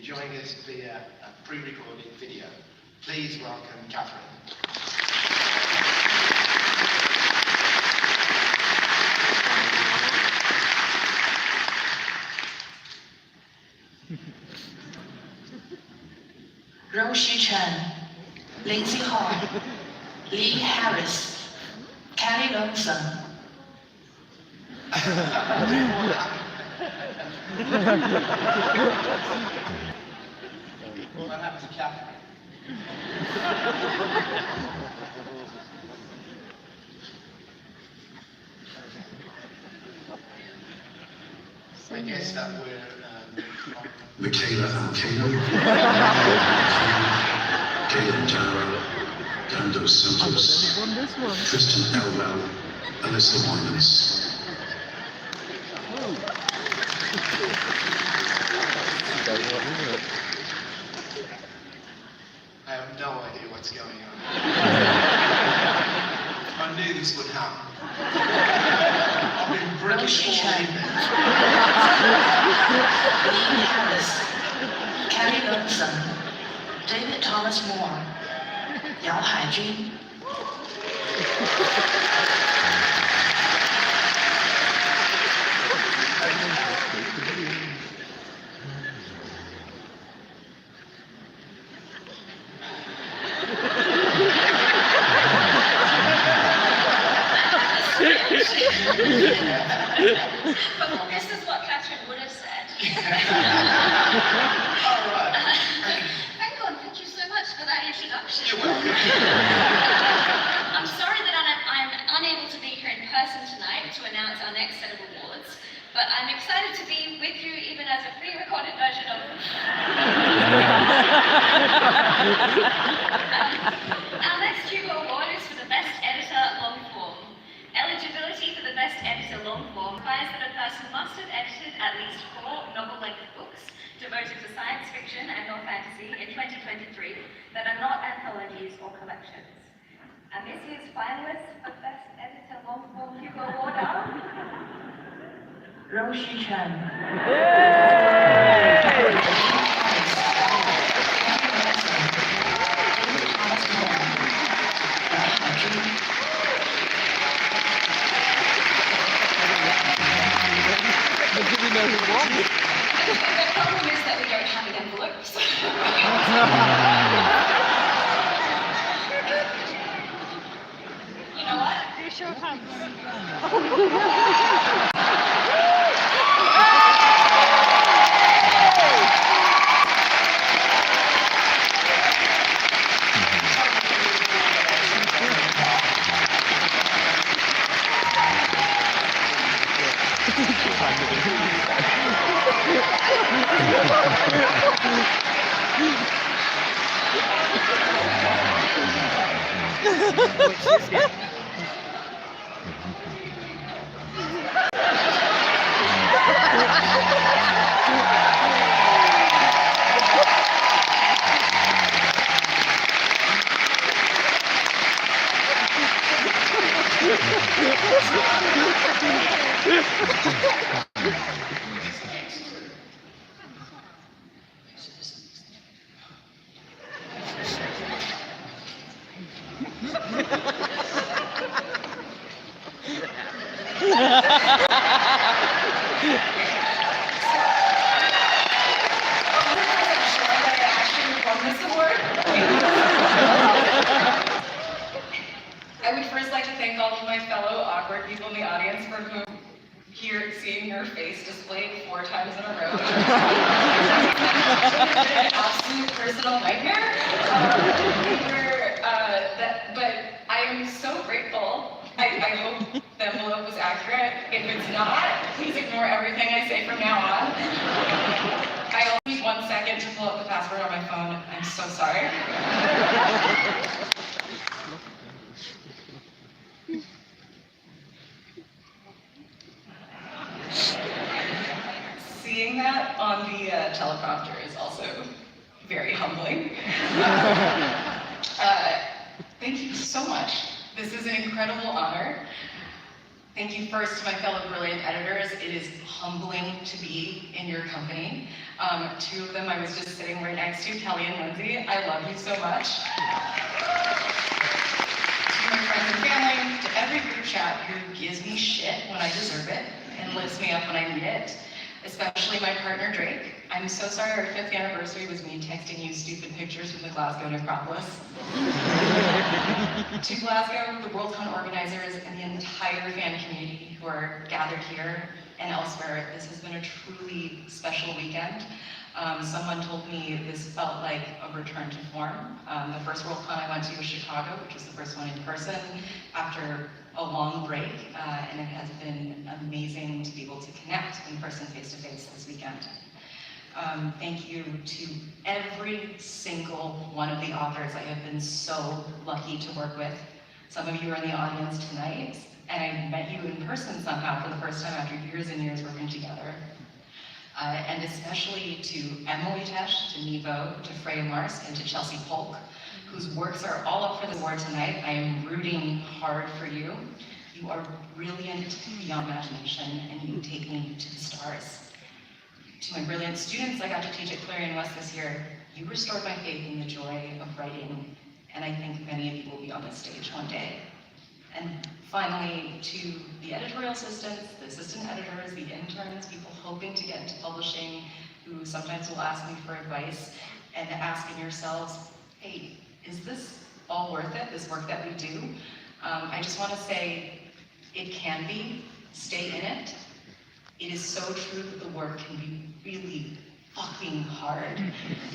joining us via a pre-recorded video. Please welcome Catherine. Roshi Chen, Lindsay Hall, Lee Harris, Kelly Lumsden. What happened to Catherine? I guess that we're Michaela Alcano, Galen Dara, Dan Santos, Tristan Elwell, Alyssa Winans. I have no idea what's going on. I knew this would happen. I've been British all evening. Lee Harris, Kelly Lumsden, David Thomas Moore, Yao Haijun. But this is what Catherine would have said. All right. Thank God, thank you so much for that introduction. You're welcome. I'm sorry that I'm unable to be here in person tonight to announce our next set of awards, but I'm excited to be with you even as a pre-recorded version of our next Hugo Award is for the Best Editor Long Form. Eligibility for the Best Editor Long Form requires that a person must have edited at least 4 novel-length books devoted to science fiction and/or fantasy in 2023 that are not anthologies or collections. And this year's finalists for Best Editor Long Form Hugo Award are Roshi Chen. The problem is that we don't have envelopes. You know what? Do show of hands. I would first like to thank all of my fellow awkward people in the audience for whom seeing your face displayed 4 times in a row an absolute personal nightmare. But I am so grateful. I hope the envelope was accurate. If it's not, please ignore everything I say from now on. I only need 1 second to pull up the password on my phone. I'm so sorry. Seeing that on the teleprompter is also very humbling. Thank you so much. This is an incredible honor. Thank you first to my fellow brilliant editors. It is humbling to be in your company. Two of them I was just sitting right next to, Kelly and Lindsay. I love you so much. To my friends and family, to every group chat who gives me shit when I deserve it and lifts me up when I need it, especially my partner Drake. I'm so sorry our 5th anniversary was me texting you stupid pictures from the Glasgow necropolis. To Glasgow, the Worldcon organizers, and the entire fan community who are gathered here and elsewhere, this has been a truly special weekend. Someone told me this felt like a return to form. The first Worldcon I went to was Chicago, which was the first one in person after a long break, and it has been amazing to be able to connect in person, face-to-face this weekend. Thank you to every single one of the authors I have been so lucky to work with. Some of you are in the audience tonight, and I met you in person somehow for the first time after years and years working together. And especially to Emily Tesh, to Nevo, to Freya Marsk, and to Chelsea Polk, whose works are all up for the award tonight. I am rooting hard for you. You are brilliant beyond imagination, and you take me to the stars. To my brilliant students I got to teach at Clarion West this year, you restored my faith in the joy of writing, and I think many of you will be on this stage one day. And finally, to the editorial assistants, the assistant editors, the interns, people hoping to get into publishing, who sometimes will ask me for advice, and asking yourselves, hey, is this all worth it, this work that we do? I just want to say, it can be. Stay in it. It is so true that the work can be really fucking hard.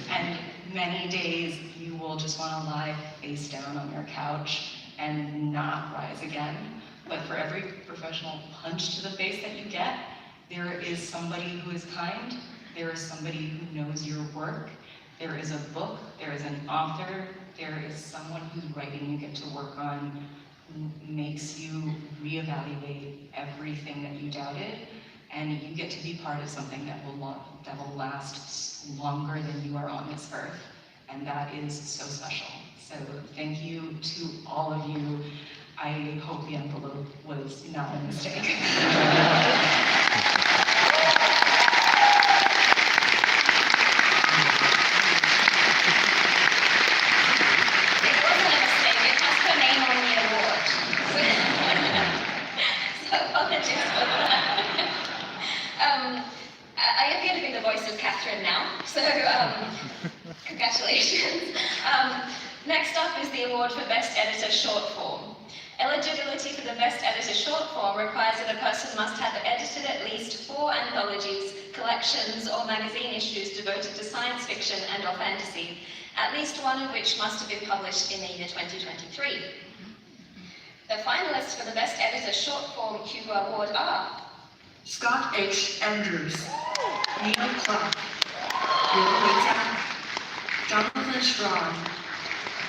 And many days you will just want to lie face down on your couch and not rise again. But for every professional punch to the face that you get, there is somebody who is kind, there is somebody who knows your work, there is a book, there is an author, there is someone whose writing you get to work on, who makes you reevaluate everything that you doubted, and you get to be part of something that will last longer than you are on this earth, and that is so special. So thank you to all of you. I hope the envelope was not a mistake. Congratulations. Next up is the award for Best Editor Short Form. Eligibility for the Best Editor Short Form requires that a person must have edited at least 4 anthologies, collections, or magazine issues devoted to science fiction and or fantasy, at least one of which must have been published in the year 2023. The finalists for the Best Editor Short Form Hugo Award are Scott H. Andrews, Neil Clark, Liu Huijia, Jonathan Strawn,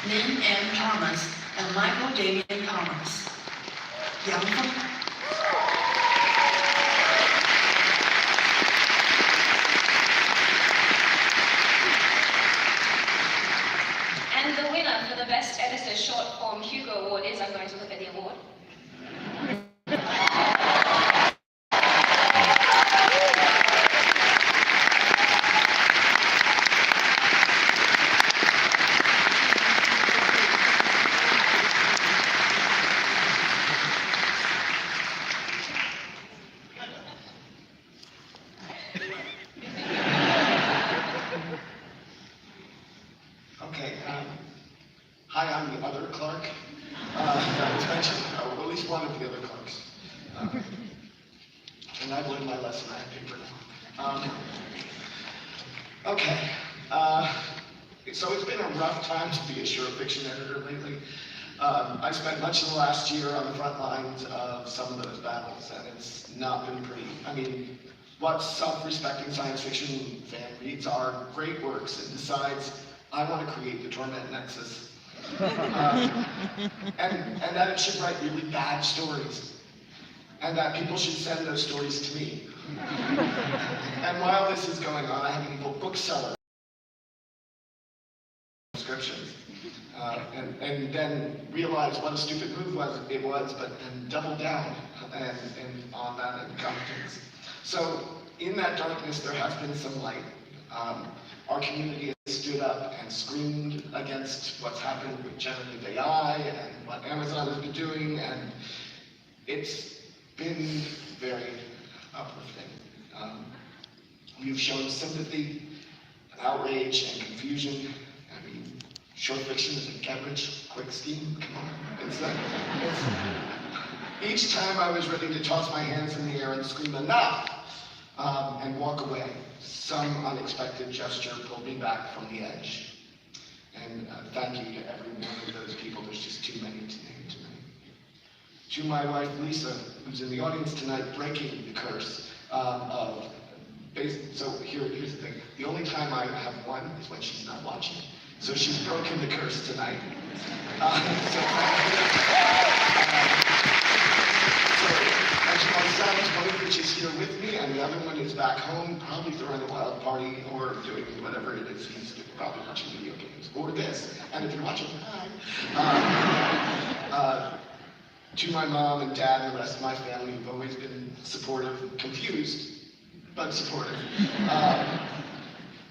Lynn M. Thomas, and Michael Damian Thomas. Yang Feng. And the winner for the Best Editor Short Form Hugo Award is, I'm going to look at the award. Okay, hi, I'm the other Clark. That was mentioned, at least one of the other Clarks. And I've learned my lesson, I have paper now. Okay, so it's been a rough time to be a short fiction editor lately. I spent much of the last year on the front lines of some of those battles, and it's not been pretty. I mean, what self-respecting science fiction fan reads are great works and decides, I want to create the Torment Nexus. And that it should write really bad stories. And that people should send those stories to me. And while this is going on, I have an evil bookseller subscriptions. And and then realized what a stupid move it was, but then doubled down and on that incompetence. So in that darkness, there has been some light. Our community has stood up and screamed against what's happened with generative AI and what Amazon has been doing, and it's been very uplifting. You've shown sympathy, outrage, and confusion. I mean, short fiction is a get-rich-quick scheme. Come on. Each time I was ready to toss my hands in the air and scream enough and walk away, some unexpected gesture pulled me back from the edge. And thank you to every one of those people. There's just too many to name tonight. To my wife, Lisa, who's in the audience tonight, breaking the curse of... So here's the thing. The only time I have won is when she's not watching. So she's broken the curse tonight. So actually, my son's one of which is here with me, and the other one is back home, probably throwing a wild party or doing whatever it is. He's probably watching video games or this. And if you're watching, hi. To my mom and dad and the rest of my family, who've always been supportive, confused, but supportive.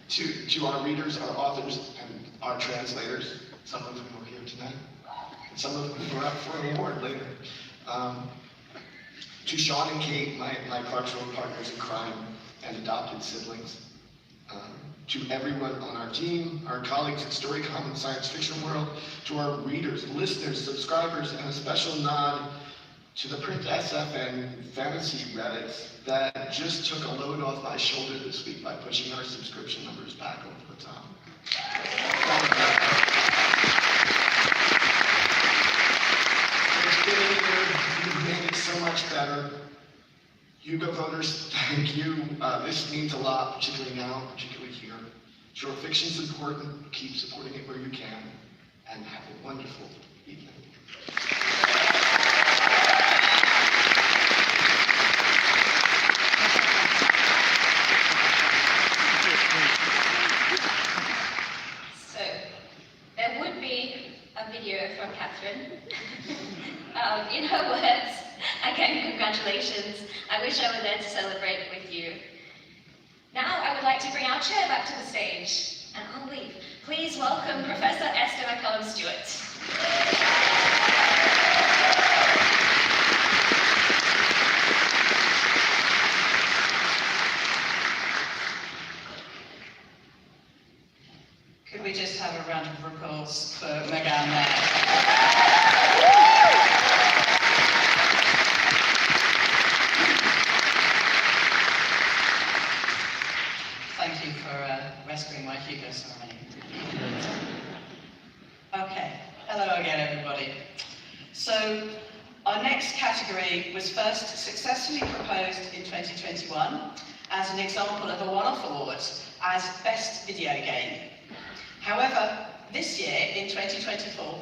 To our readers, our authors, and our translators, some of whom are here tonight, and some of whom are up for an award later. To Sean and Kate, my Clark's Road partners in crime and adopted siblings. To everyone on our team, our colleagues at Storycom and Science Fiction World, to our readers, listeners, subscribers, and a special nod to the print SF and fantasy Reddits that just took a load off my shoulder this week by pushing our subscription numbers back over the top. It's been a year. You've made it so much better. Hugo voters, thank you. This means a lot, particularly now, particularly here. Short fiction's important. Keep supporting it where you can, and have a wonderful evening. There would be a video from Catherine. In her words, again, congratulations. I wish I were there to celebrate with you. Now I would like to bring our chair back to the stage. And I'll leave. Please welcome Professor Esther McCullum-Stewart. Could we just have a round of applause for Megan there? Thank you for rescuing my Hugo ceremony. Okay, hello again everybody. So, our next category was first successfully proposed in 2021 as an example of a one-off award as Best Video Game. However, this year, in 2024,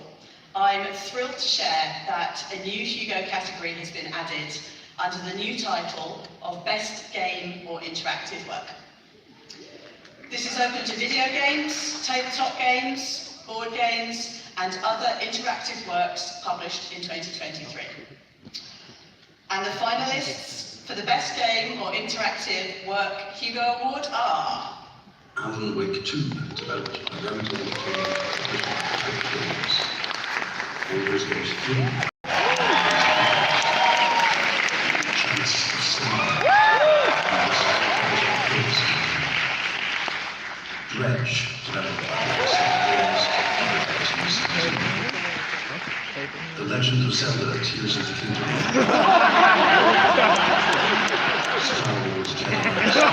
I'm thrilled to share that a new Hugo category has been added under the new title of Best Game or Interactive Work. This is open to video games, tabletop games, board games, and other interactive works published in 2023. And the finalists for the Best Game or Interactive Work Hugo Award are... Alan Wake 2, developed by Remington Games. Baldur's Gate 3. Chance of Slime. Dredge, developed by The Legend of Zelda, Tears of the Kingdom. Star Wars Tales.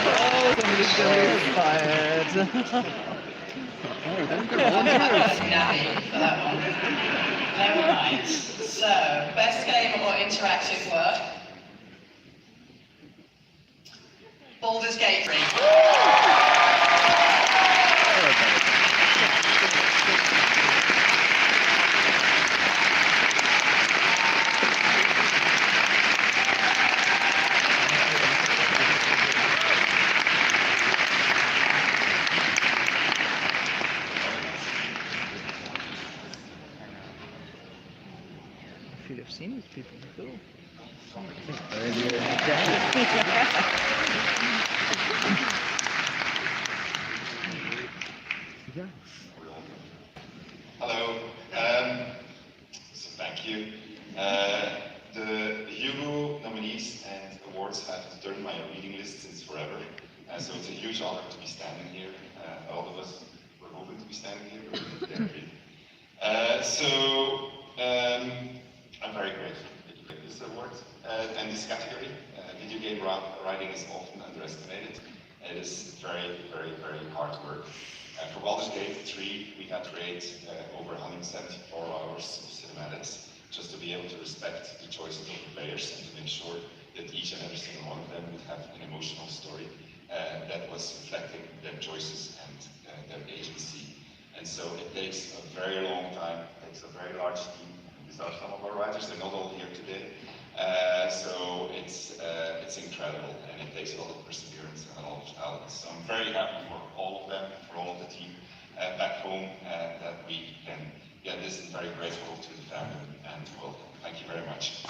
Oh, somebody's fired. Nappy for that one. Never mind. So, Best Game or Interactive Work? Baldur's Gate 3. people. Cool. Yeah. Hello. So thank you. The Hugo nominees and awards have determined my reading list since forever. So it's a huge honor to be standing here. All of us were hoping to be standing here, but we didn't agree. I'm very grateful that you get this award and this category. Video game writing is often underestimated. It is very, very, very hard work. For Baldur's Gate 3, we had to create over 174 hours of cinematics just to be able to respect the choices of the players and to make sure that each and every single one of them would have an emotional story that was reflecting their choices and their agency. And so it takes a very long time, it takes a very large team. These are some of our writers, they're not all here today. So it's incredible, and it takes a lot of perseverance and a lot of talent. So I'm very happy for all of them, for all of the team back home, that we can get this, and very grateful to the family and welcome. Thank you very much.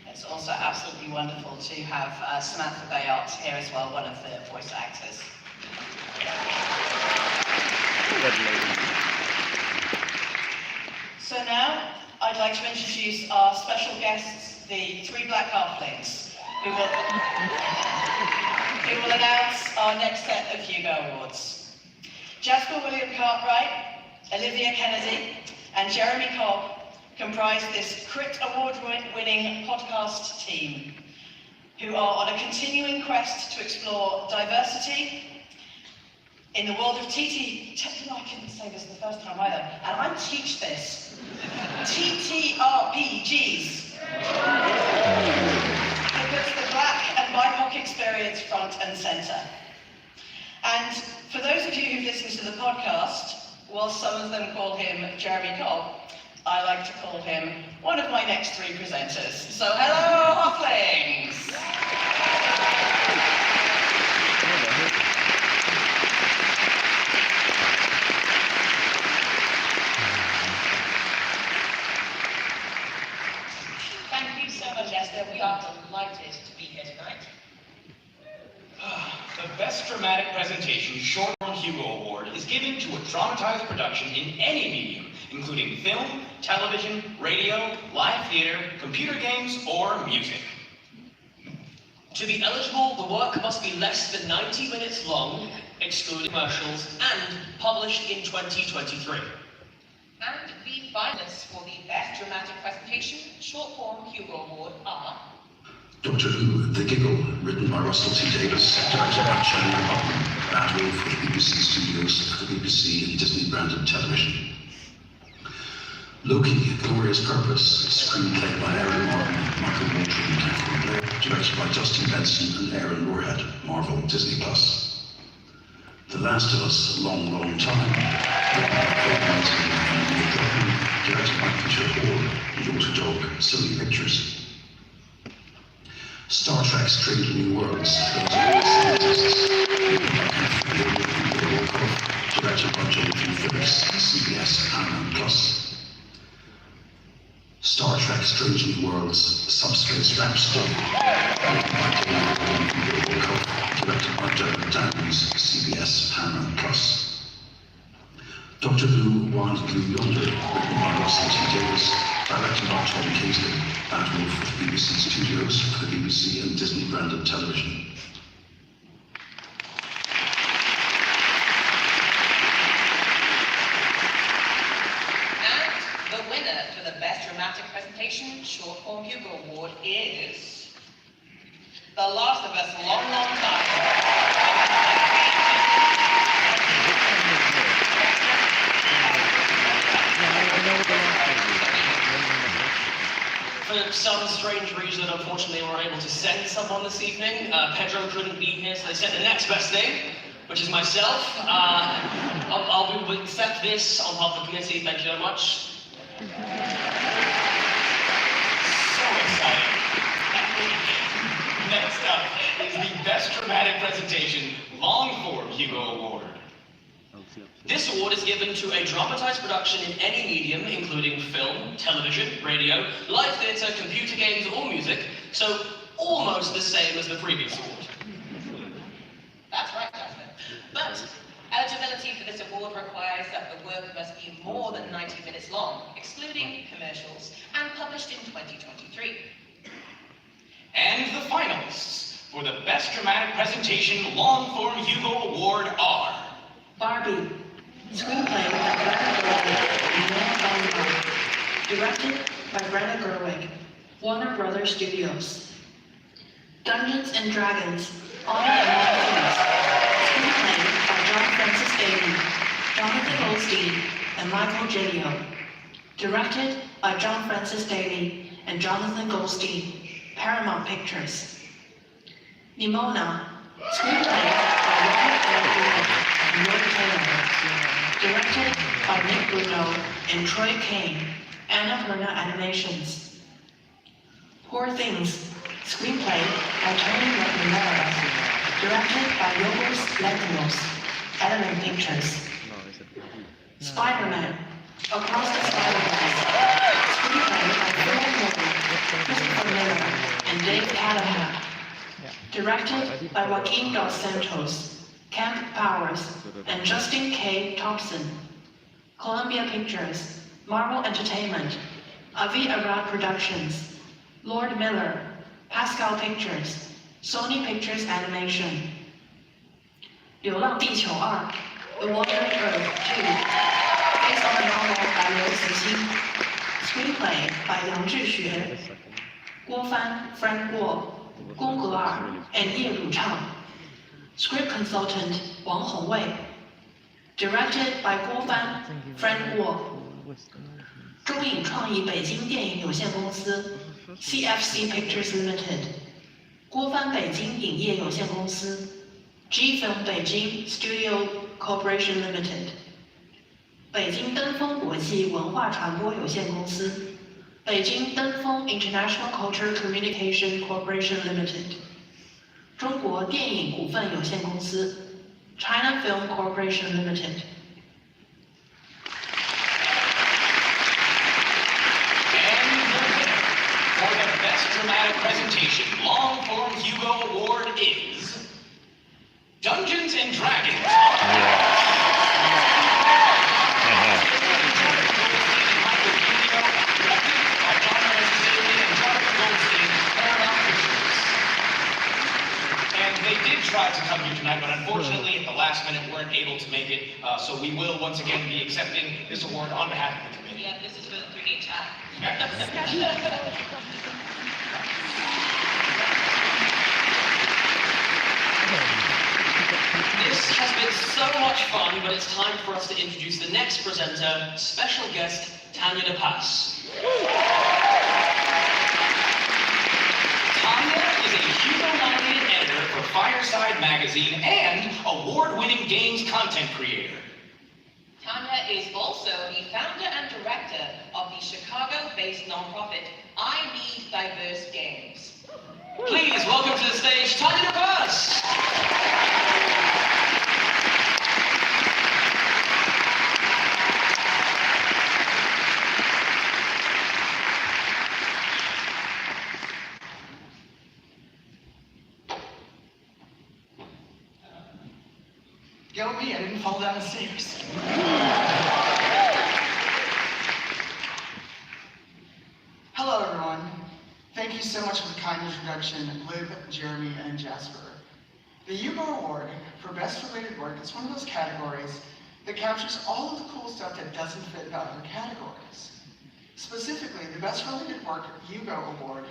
It's also absolutely wonderful to have Samantha Bayard here as well, one of the voice actors. So now, I'd like to introduce our special guests, the three Black Halflings, who will announce our next set of Hugo Awards. Jasper William Cartwright, Olivia Kennedy, and Jeremy Cobb comprise this Crit Award-winning podcast team, who are on a continuing quest to explore diversity in the world of I couldn't say this the first time either, and I teach this. TTRPGs. It puts the Black and BIPOC experience front and centre. And for those of you who've listened to the podcast, while some of them call him Jeremy Cobb, I like to call him one of my next three presenters. So hello, Halflings! Thank you so much, Esther. We are delighted to be here tonight. The Best Dramatic Presentation Short Form Hugo Award is given to a dramatized production in any medium, including film, television, radio, live theater, computer games, or music. To be eligible, the work must be less than 90 minutes long, excluding commercials, and published in 2023. And the finalists for the Best Dramatic Presentation Short Form Hugo Award are Doctor Who, The Giggle, written by Russell T. Davis, directed by Charlie Button, Bad Wolf for the BBC Studios, for the BBC and Disney branded television. Loki, Glorious Purpose, screenplay by Aaron Martin, Michael Walter and Catherine Blair, directed by Justin Benson and Aaron Moorhead, Marvel, Disney+. The Last of Us, Long, Long Time, written by Paul Martin and Neil Druckmann, directed by Peter Hall and Water Dog, Sony Pictures. Star Trek Strange New Worlds, scientists, written by Catherine Blair, directed by Jonathan Phillips, CBS, Paramount+. Star Trek Strange New Worlds, Subspace Rhapsody, written by David Wilcock, directed by Derek Downes, CBS, Paramount+. Doctor Who, Wild Blue Yonder, written by Russell T. Davis, directed by Tom Kingsley, Bad Wolf for the BBC Studios, for the BBC and Disney branded television. the winner for the Best Dramatic Presentation Short Form Hugo Award is The Last of Us Long, Long Time. For some strange reason, unfortunately, we were able to send someone this evening. Pedro couldn't be here, so they sent the next best thing, which is myself. I'll accept this on behalf of the committee. Thank you very much. So exciting. Next up is the Best Dramatic Presentation Long-Form Hugo Award. This award is given to a dramatized production in any medium, including film, television, radio, live theatre, computer games, or music, so almost the same as the previous award. That's right, Jasmine. But eligibility for this award requires that the work must be more than 90 minutes long, excluding commercials, and published in 2023. And the finalists for the Best Dramatic Presentation Long-Form Hugo Award are... Barbie, screenplay by Greta Gerwig and Noah Baumbach, directed by Greta Gerwig, Warner Brothers Studios. Dungeons and Dragons, Honor Among Thieves, screenplay by John Francis Daly, Jonathan Goldstein, and Michael Gilio. Directed by John Francis Daly and Jonathan Goldstein, Paramount Pictures. Nimona, screenplay by Robert Redford and Lloyd Taylor. Directed by Nick Bruno and Troy Kane, Annapurna Animations. Poor Things, screenplay by Tony McNamara. Directed by Yorgos Lanthimos, Element Pictures. Spider-Man, Across the Spider-Verse, screenplay by Phil Lord, Christopher Miller, and Dave Callahan. Directed by Joaquin Dos Santos, Camp Powers, and Justin K. Thompson. Columbia Pictures, Marvel Entertainment, Avi Arad Productions, Lord Miller, Pascal Pictures, Sony Pictures Animation. 流浪地球2 The Wandering Earth 2 Based on the novel by Liu Cixin. Screenplay by Liang Zhixue, Guo Fan, Frank Guo, Gong Ge'er, and Ye Luchang. Script consultant Wang Hongwei. Directed by Guo Fan, Frank Guo. 中影创意北京电影有限公司 CFC Pictures Limited. 郭帆北京影业有限公司 G Film Beijing Studio Corporation Limited. 北京登峰国际文化传播有限公司 北京登峰 International Culture Communication Corporation Limited. 中国电影股份有限公司 China Film Corporation Limited. For the Best Dramatic Presentation Long-Form Hugo Award is... Dungeons and Dragons. And they did try to come here tonight, but unfortunately at the last minute weren't able to make it, so we will once again be accepting this award on behalf of the committee. Yeah, this is for the 3D chat. This has been so much fun, but it's time for us to introduce the next presenter, special guest Tanya DePass. Tanya is a Hugo-nominated editor for Fireside Magazine and award-winning games content creator. Tanya is also the founder and director of the Chicago-based nonprofit I Need Diverse Games. Please welcome to the stage Tanya DePass. Go me, I didn't fall down the stairs. Hello, everyone. Thank you so much for the kind introduction, Liv, Jeremy, and Jasper. The Hugo Award for Best Related Work is one of those categories that captures all of the cool stuff that doesn't fit into other categories. Specifically, the Best Related Work Hugo Award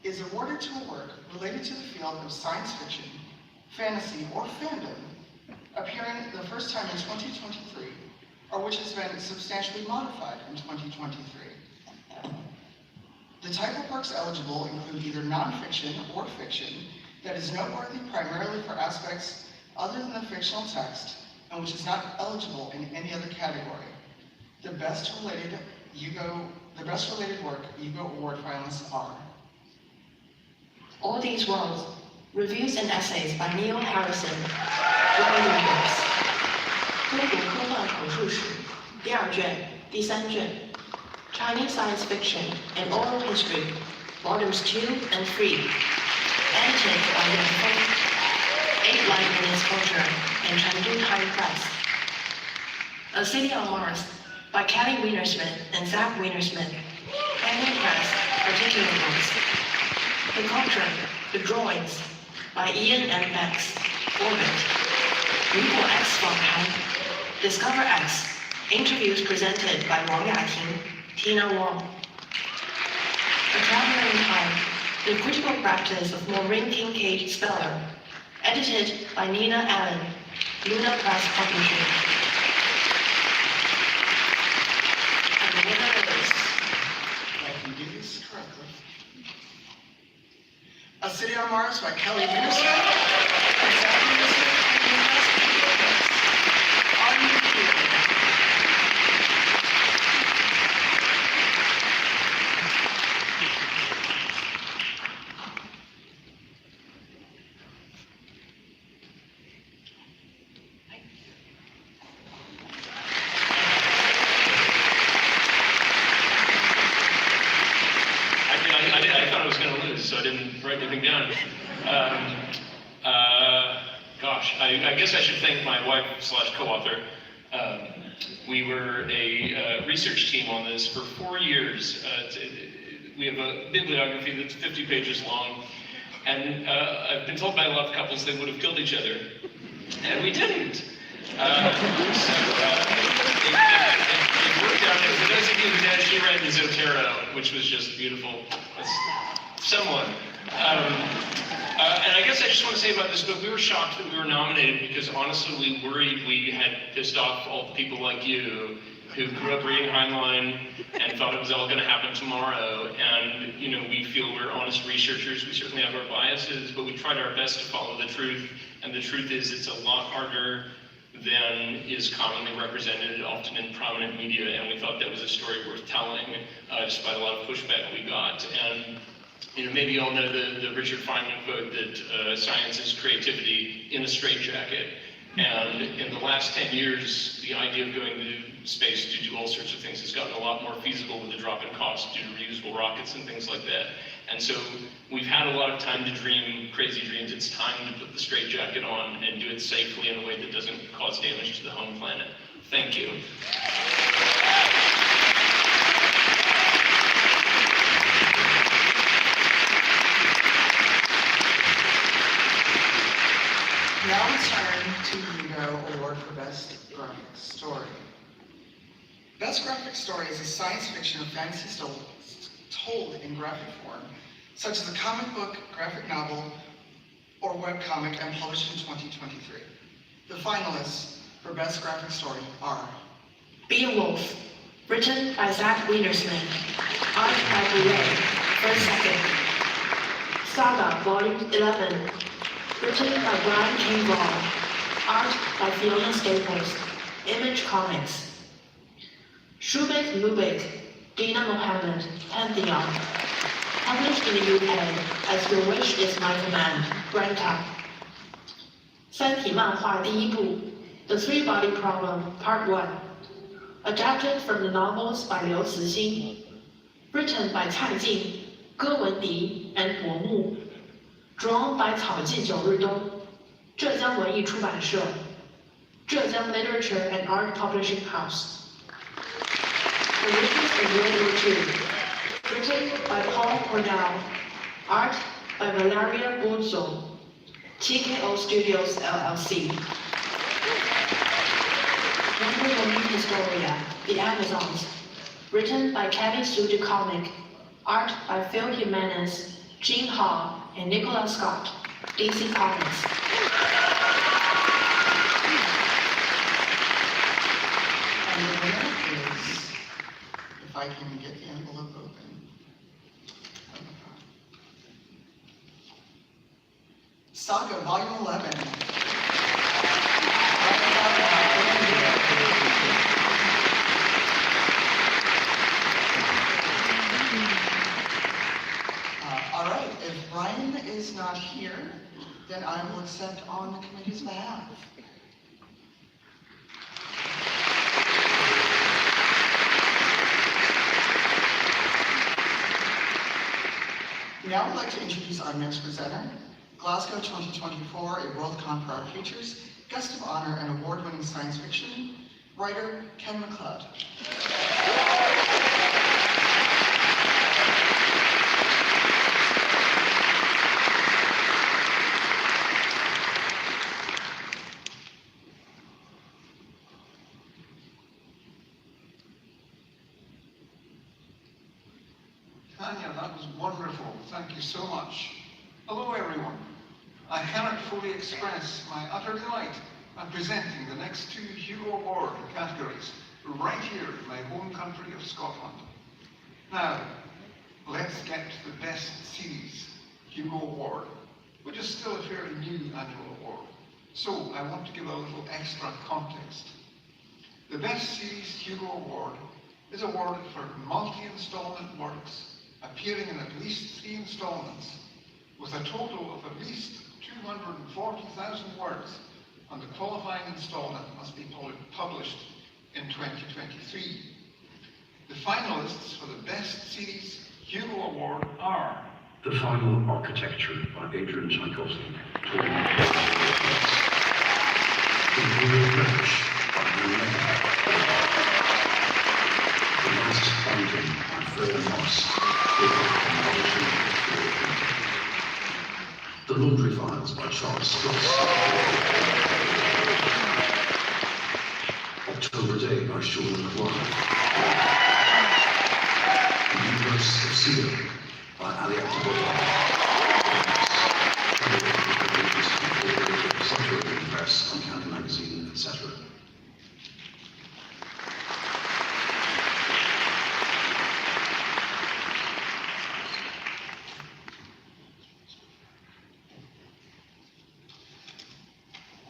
is awarded to a work related to the field of science fiction, fantasy, or fandom, appearing the first time in 2023, or which has been substantially modified in 2023. The type of works eligible include either nonfiction or fiction that is noteworthy primarily for aspects other than the fictional text and which is not eligible in any other category. The best related the best related work Hugo Award finalists are All These Worlds, reviews and essays by Neil Harrison, Ryan Williams. 中国科幻口述史第2卷、第3卷 Chinese Science Fiction and Oral History, Volumes 2 and 3, edited by Yan Feng, 8 Light Minutes Culture and Chengdu Higher Press. A City on Mars by Kelly Wienersmith and Zach Wienersmith, Penguin Press, Particular Books. The Culture, The Drawings by Ian M. X, Orbit. 如果 X 访谈 Discover X, interviews presented by Wang Yating, Tina Wong. A Traveler in Time, The Critical Practice of Maureen Kincaid Speller, edited by Nina Allen, Luna Press Publishing. And the winner is, if I can do this correctly, A City on Mars by Kelly Wienersmith and Zach Wienersmith and Nina Allen. Are you here? I thought I was going to lose, so I didn't write anything down. Gosh, I guess I should thank my wife / co-author. We were a research team on this for 4 years. We have a bibliography that's 50 pages long, and I've been told by a lot of couples they would have killed each other, and we didn't. It worked out. For those of you who know, she read the Zotero, which was just beautiful. Someone. And I guess I just want to say about this book, we were shocked that we were nominated because honestly we worried we had pissed off all the people like you who grew up reading Heinlein and thought it was all going to happen tomorrow. And, you know, we feel we're honest researchers. We certainly have our biases, but we tried our best to follow the truth. And the truth is it's a lot harder than is commonly represented, often in prominent media. And we thought that was a story worth telling, despite a lot of pushback we got. And, you know, maybe you all know the Richard Feynman quote that science is creativity in a straitjacket. And in the last 10 years, the idea of going to space to do all sorts of things has gotten a lot more feasible with a drop in cost due to reusable rockets and things like that. And so we've had a lot of time to dream crazy dreams. It's time to put the straitjacket on and do it safely in a way that doesn't cause damage to the home planet. Thank you. Now we turn to Hugo Award for Best Graphic Story. Best Graphic Story is a science fiction or fantasy story told in graphic form, such as a comic book, graphic novel, or webcomic and published in 2023. The finalists for Best Graphic Story are Beowulf, written by Zach Wienersmith, art by Boulet, first second. Saga, Volume 11, written by Brian K. Vaughan, art by Fiona Staples, Image Comics. Shubik Lubik, Dina Mohammed, Pantheon, published in the UK as Your Wish Is My Command, Brenta. 三体漫画第一部, The Three-Body Problem, Part 1, adapted from the novels by Liu Cixin, written by Cai Jing, Ge Wendi, and Bo Mu, drawn by Cao Ji Jiurudong, 浙江文艺出版社, Zhejiang Literature and Art Publishing House. Originals in World War II, written by Paul Cornell, art by Valeria Buzzo, TKO Studios LLC. Wonder Woman Historia, The Amazons, written by Kelly Sue DeConnick, art by Phil Jimenez, Gene Ha, and Nicola Scott, DC Comics. And the winner is, if I can get the envelope open. Saga, Volume 11. if Brian is not here, then I will accept on the committee's behalf. Now I'd like to introduce our next presenter, Glasgow 2024, a Worldcon for Our Futures, guest of honor and award-winning science fiction writer, Ken MacLeod. Tanya, that was wonderful. Thank you so much. Hello, everyone. I cannot fully express my utter delight at presenting the next two Hugo Award categories right here in my home country of Scotland. Now, let's get to the Best Series Hugo Award, which is still a fairly new annual award. So I want to give a little extra context. The Best Series Hugo Award is awarded for multi-installment works appearing in at least 3 installments, with a total of at least 240,000 words, and the qualifying installment must be published in 2023. The finalists for the Best Series Hugo Award are The Final Architecture by Adrian Tchaikovsky, The Imperial Village by Anne The Last Fountain by Freya Moss, The Laundry Files by Charles Stross, October Day by Sean McLaughlin, The Universe of Seal by Ali Abdullah, Saturated Press, Uncanny Magazine, etc.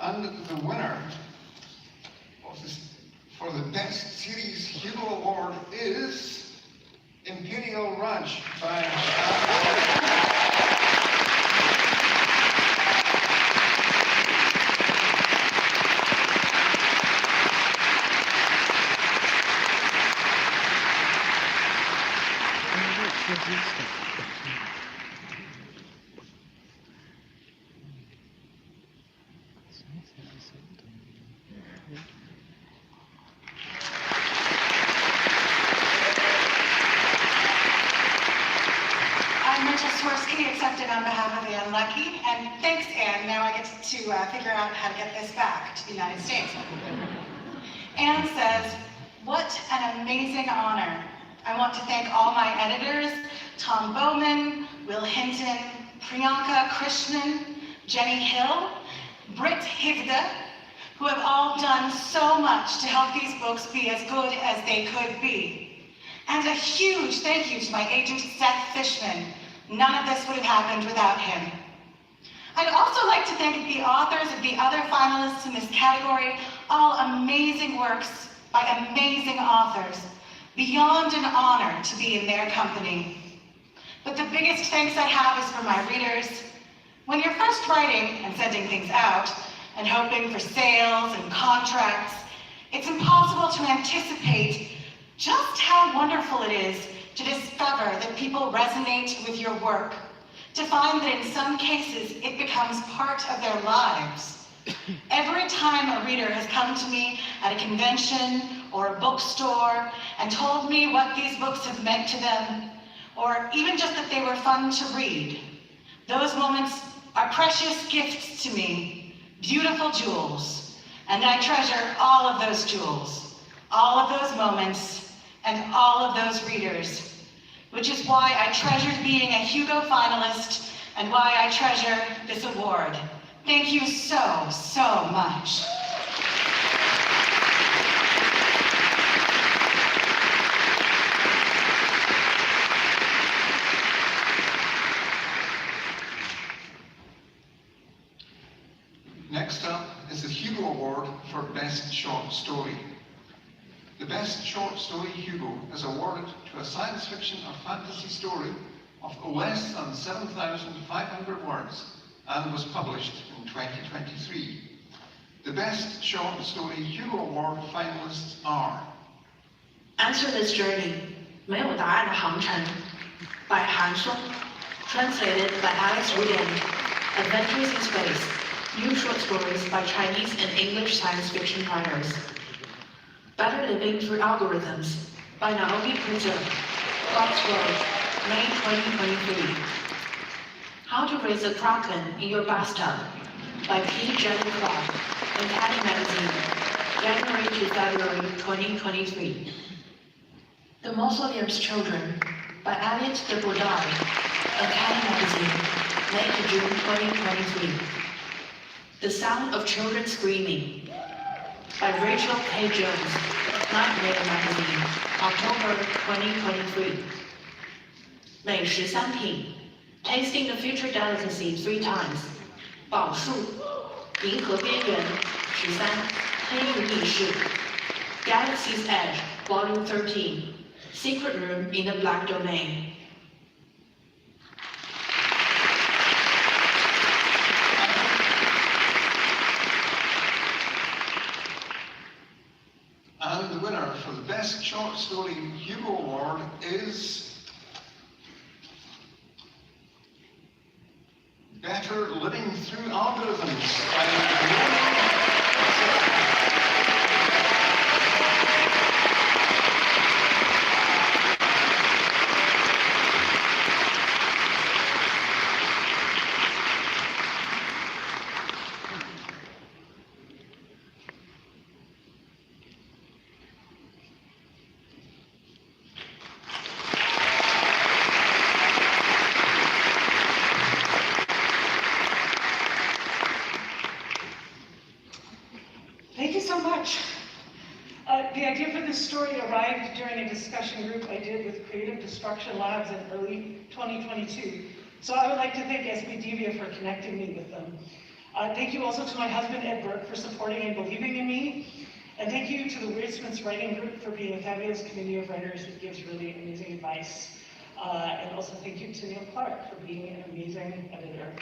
And the winner of for the Best Series Hugo Award is Imperial Ranch by accepted on behalf of Anne Lucky, and thanks, Anne. Now I get to figure out how to get this back to the United States. Anne says, "What an amazing honor. I want to thank all my editors, Tom Bowman, Will Hinton, Priyanka Krishnan, Jenny Hill, Britt Higda, who have all done so much to help these books be as good as they could be. And a huge thank you to my agent, Seth Fishman. None of this would have happened without him. I'd also like to thank the authors of the other finalists in this category, all amazing works by amazing authors. Beyond an honor to be in their company. But the biggest thanks I have is for my readers. When you're first writing and sending things out and hoping for sales and contracts, it's impossible to anticipate just how wonderful it is to discover that people resonate with your work, to find that in some cases it becomes part of their lives. Every time a reader has come to me at a convention or a bookstore and told me what these books have meant to them, or even just that they were fun to read, those moments are precious gifts to me, beautiful jewels, and I treasure all of those jewels, all of those moments, and all of those readers, which is why I treasure being a Hugo finalist and why I treasure this award. Thank you so, so much. Next up is the Hugo Award for Best Short Story. The Best Short Story Hugo is awarded to a science fiction or fantasy story of less than 7,500 words and was published in 2023. The Best Short Story Hugo Award finalists are Answerless Journey, 没有答案的航程 by Han Song, translated by Alex William, Adventures in Space, new short stories by Chinese and English science fiction writers. Better Living Through Algorithms by Naomi Pritzker, Fox Road, May 2023. How to Raise a Kraken in Your Bathtub by P. Jenny Clark, Uncanny Magazine, January to February 2023. The Mausoleum's Children by Aliette de Bodard, Uncanny Magazine, May to June 2023. The Sound of Children Screaming by Rachel K. Jones, Nightmare Magazine, October 2023. 美食三品 Tasting the Future Delicacy 3 Times 宝树 银河边缘 13 黑域意识 Galaxy's Edge Volume 13 Secret Room in the Black Domain. And the winner for the Best Short Story Hugo Award is Better Living Through Algorithms by Thank you so much. The idea for this story arrived during a discussion group I did with Creative Destruction Labs in early 2022. So I would like to thank SBDVIA for connecting me with them. Thank you also to my husband, Ed Burke, for supporting and believing in me. And thank you to the Wordsmiths Writing Group for being a fabulous community of writers that gives really amazing advice. And also thank you to Neil Clark for being an amazing editor.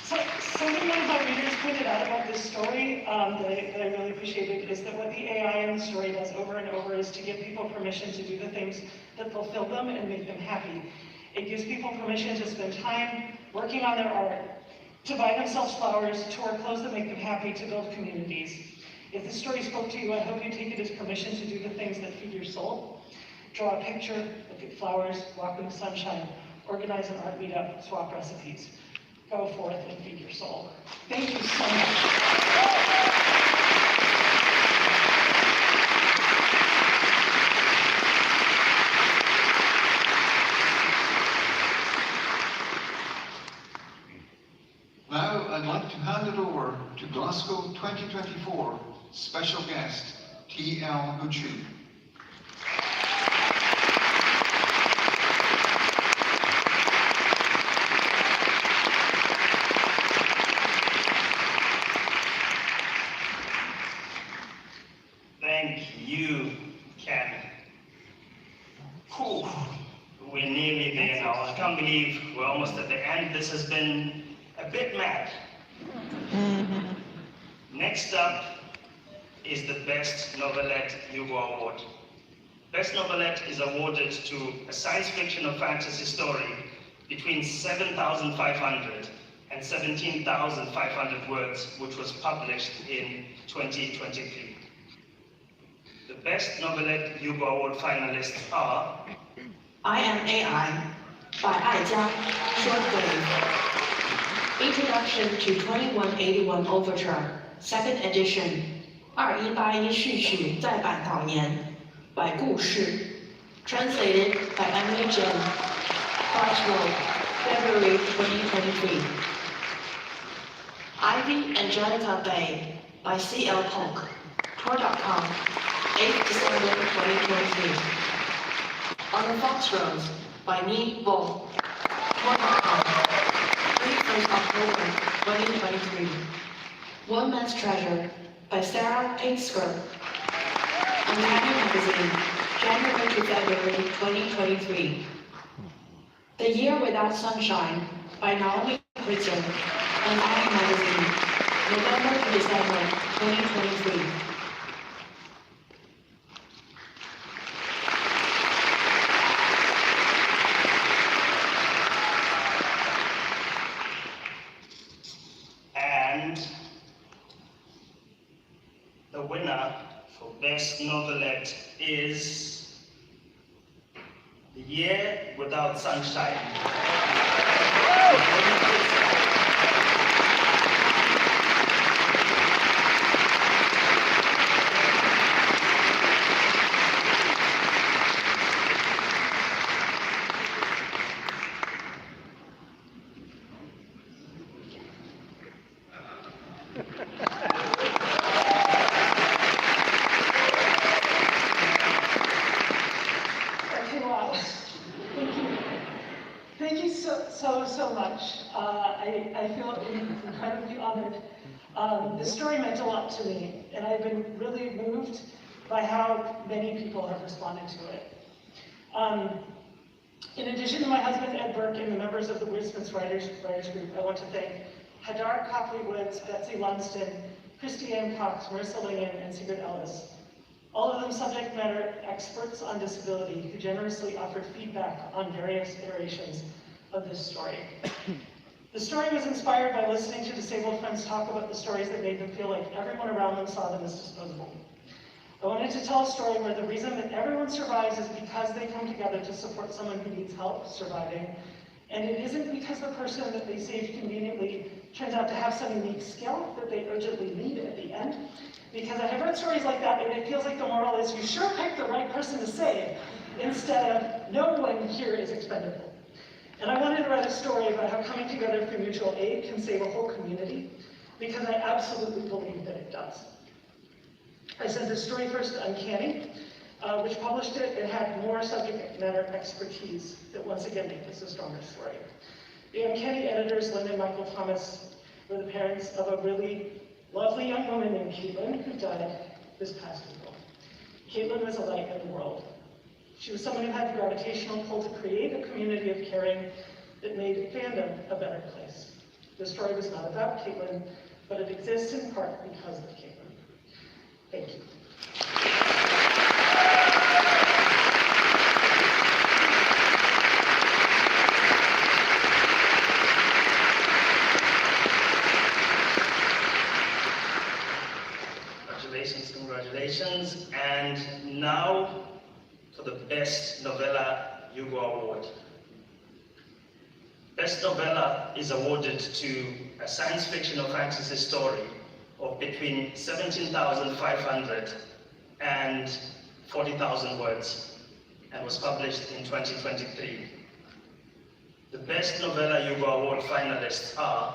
So something one of my readers pointed out about this story that I really appreciated is that what the AI in the story does over and over is to give people permission to do the things that fulfill them and make them happy. It gives people permission to spend time working on their art, to buy themselves flowers, to wear clothes that make them happy, to build communities. If this story spoke to you, I hope you take it as permission to do the things that feed your soul. Draw a picture, look at flowers, walk in the sunshine, organize an art meetup, swap recipes. Go forth and feed your soul. Thank you so much. Now I'd like to hand it over to Glasgow 2024 special guest T.L. Huchu. Thank you, Ken. Whew. We're nearly there now. I can't believe we're almost at the end. This has been a bit mad. Next up is the Best Novelette Hugo Award. Best Novelette is awarded to a science fiction or fantasy story between 7,500 and 17,500 words, which was published in 2023. The Best Novelette Hugo Award finalists are I Am AI by Ai Jia, Shortwave. Introduction to 2181 Overture, 2nd edition, 2181序曲再版导言 by 故事 translated by Emily Jen, Bartlow, February 2023. Ivy Angelica Bay by C.L. Polk, Tor.com, 8th December 2023. On the Fox Roads by Ni Vo, Tor.com, 31st October 2023. One Man's Treasure by Sarah Pinsker, Uncanny Magazine, January to February 2023. The Year Without Sunshine by Naomi Ritzel on Army Magazine, November to December 2023. And the winner for Best Novelette is The Year Without Sunshine. Okay, wow. Thank you so much. I feel incredibly honored. This story meant a lot to me, and I've been really moved by how many people have responded to it. In addition to my husband, Ed Burke, and the members of the Wordsmiths Writers Group, I want to thank Hadar Copley-Woods, Betsy Lunston, Christy Ann Cox, Marissa Lingen, and Sigrid Ellis. All of them subject matter experts on disability who generously offered feedback on various iterations of this story. The story was inspired by listening to disabled friends talk about the stories that made them feel like everyone around them saw them as disposable. I wanted to tell a story where the reason that everyone survives is because they come together to support someone who needs help surviving, and it isn't because the person that they saved conveniently turns out to have some unique skill that they urgently need at the end. Because I have read stories like that, and it feels like the moral is you sure picked the right person to save, instead of no one here is expendable. And I wanted to write a story about how coming together through mutual aid can save a whole community, because I absolutely believe that it does. I sent this story first to Uncanny, which published it and had more subject matter expertise that once again made this a stronger story. The Uncanny editors, Linda and Michael Thomas, were the parents of a really lovely young woman named Caitlin who died this past April. Caitlin was a light in the world. She was someone who had the gravitational pull to create a community of caring that made fandom a better place. The story was not about Caitlin, but it exists in part because of Caitlin. Thank you. Congratulations. And now for the Best Novella Hugo Award. Best Novella is awarded to a science fiction or fantasy story of between 17,500 and 40,000 words and was published in 2023. The Best Novella Hugo Award finalists are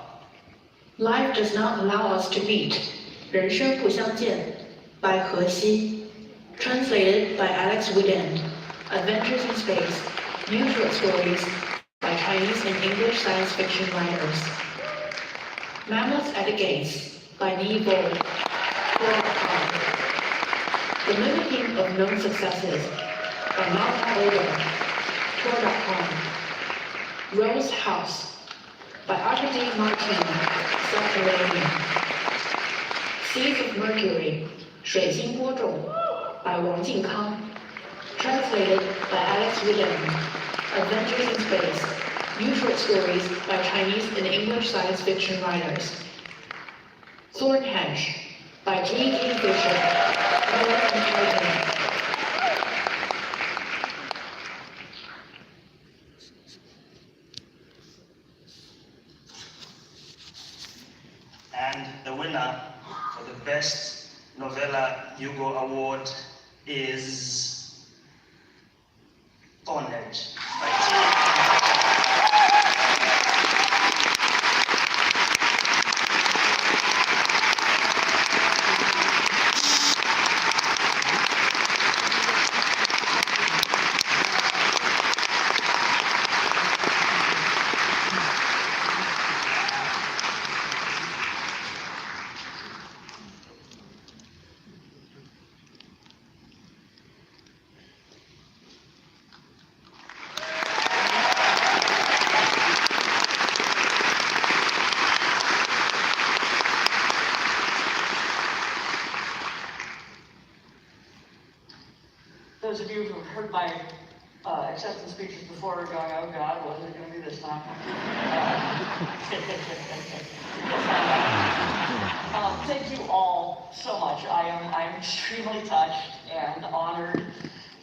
Life Does Not Allow Us to Meet, 人生不相见 by He Xi, translated by Alex Wooden, Adventures in Space, new short stories by Chinese and English science fiction writers. Mammals at the Gates by Ni Bo, The Mimicking of Known Successes by Malta Oda, Tor.com. Rose House by Arkady Martin, South Arabian. Seeds of Mercury, 水星播种 by Wang Jingkang, translated by Alex Wooden, Adventures in Space, new short stories by Chinese and English science fiction writers. Thornhenge by G. Kingfisher, American Titan. And the winner for the Best Novella Hugo Award is Thornhenge by heard my acceptance speeches before going, oh God, what is it going to be this time? Thank you all so much. I'm extremely touched and honored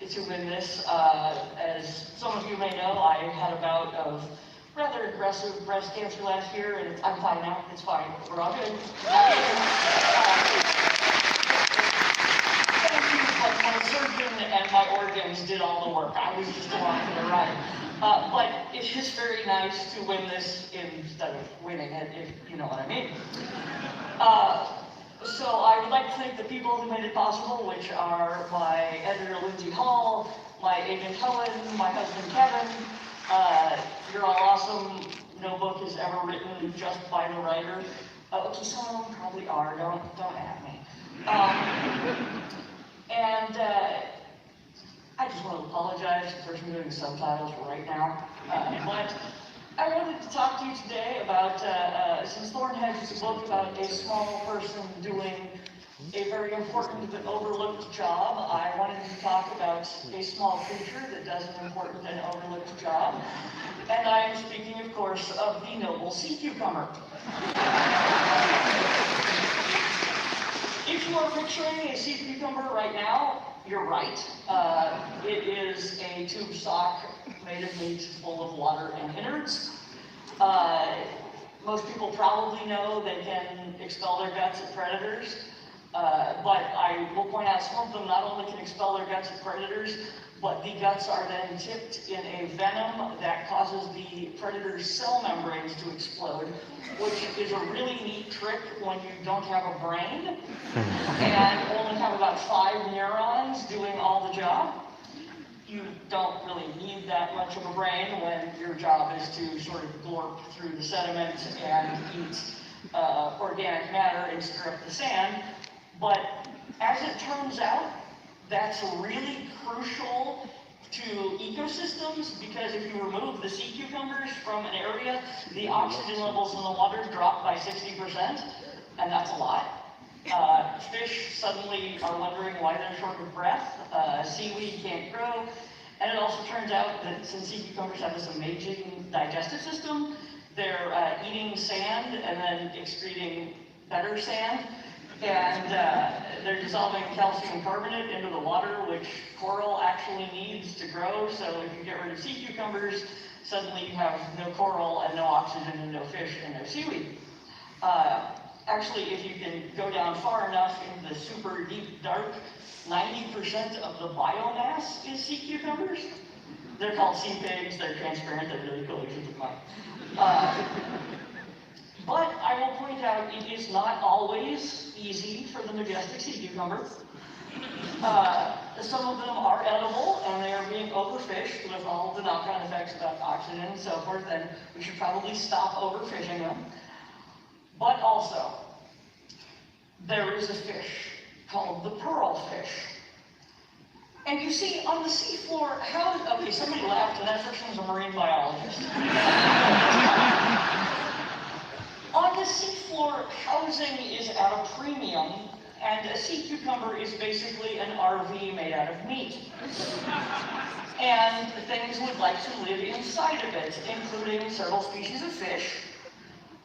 to win this. As some of you may know, I had a bout of rather aggressive breast cancer last year, and I'm fine now. It's fine. We're all good. But my surgeon and my organs did all the work. I was just along for the ride. But it is very nice to win this instead of winning it, if you know what I mean. So I would like to thank the people who made it possible, which are my editor, Lindsay Hall, my agent, Helen, my husband, Kevin. You're all awesome. No book is ever written just by the writer. Okay, some of them probably are. Don't at me. And I just want to apologize to the person doing the subtitles right now. But I wanted to talk to you today about, since Thorn has a book about a small person doing a very important but overlooked job, I wanted to talk about a small creature that does an important and overlooked job. And I am speaking, of course, of the noble sea cucumber. If you are picturing a sea cucumber right now, you're right. It is a tube stock made of meat full of water and innards. Most people probably know they can expel their guts at predators, but I will point out some of them not only can expel their guts at predators, but the guts are then tipped in a venom that causes the predator's cell membranes to explode, which is a really neat trick when you don't have a brain and only have about 5 neurons doing all the job. You don't really need that much of a brain when your job is to sort of glorp through the sediment and eat organic matter and stir up the sand. But as it turns out, that's really crucial to ecosystems, because if you remove the sea cucumbers from an area, the oxygen levels in the water drop by 60%, and that's a lot. Fish suddenly are wondering why they're short of breath. Seaweed can't grow. And it also turns out that since sea cucumbers have this amazing digestive system, they're eating sand and then excreting better sand. And they're dissolving calcium carbonate into the water, which coral actually needs to grow. So if you get rid of sea cucumbers, suddenly you have no coral and no oxygen and no fish and no seaweed. Actually, if you can go down far enough into the super deep dark, 90% of the biomass is sea cucumbers. They're called sea pigs. They're transparent. They're really cool. You should look them up. But I will point out it is not always easy for the majestic sea cucumber. Some of them are edible and they are being overfished with all the knock-on effects about oxygen and so forth, and we should probably stop overfishing them. But also, there is a fish called the pearl fish. And you see, on the seafloor, okay, somebody laughed, and that person's a marine biologist. On the seafloor, housing is at a premium, and a sea cucumber is basically an RV made out of meat. And things would like to live inside of it, including several species of fish.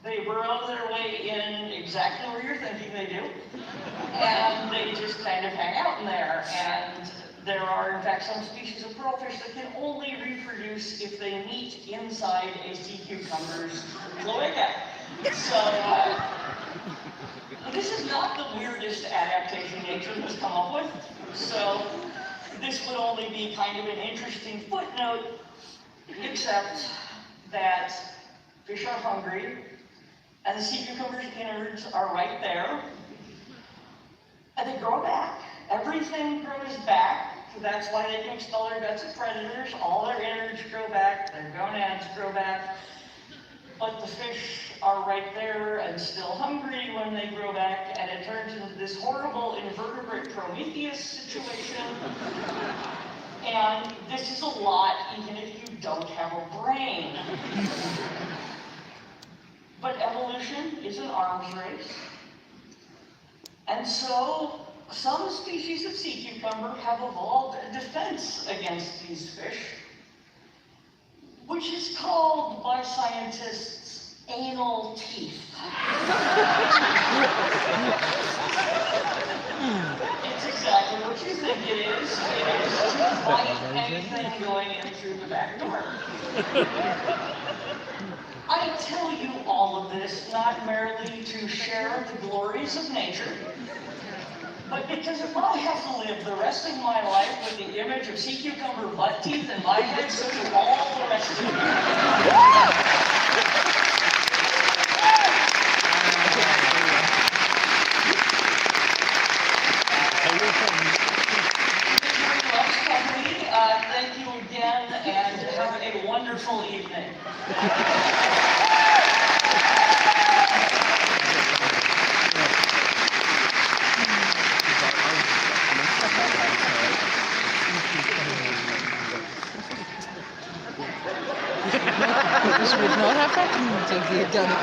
They burrow their way in exactly where you're thinking they do, and they just kind of hang out in there. And there are, in fact, some species of pearlfish that can only reproduce if they meet inside a sea cucumber's cloaca. So, this is not the weirdest adaptation nature has come up with, so this would only be kind of an interesting footnote, except that fish are hungry, and the sea cucumber's innards are right there, and they grow back. Everything grows back. That's why they can expel their guts at predators. All their innards grow back, their gonads grow back. But the fish are right there and still hungry when they grow back, and it turns into this horrible invertebrate Prometheus situation. And this is a lot even if you don't have a brain. But evolution is an arms race. And so Some species of sea cucumber have evolved a defense against these fish, which is called by scientists anal teeth. It's exactly what you think it is. It is to bite anything going in through the back door. I tell you all of this not merely to share the glories of nature, but because if I have to live the rest of my life with the image of sea cucumber butt teeth in my head, so do all the rest of you. Thank you again, and have a wonderful evening. This would not have happened if he had done it.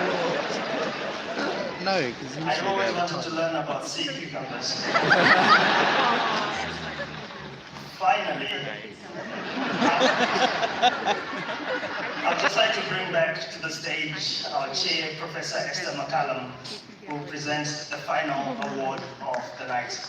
No, because I always wanted to learn about sea cucumbers. Finally, I'd just like to bring back to the stage our chair, Professor Esther McCallum, who presents the final award of the night.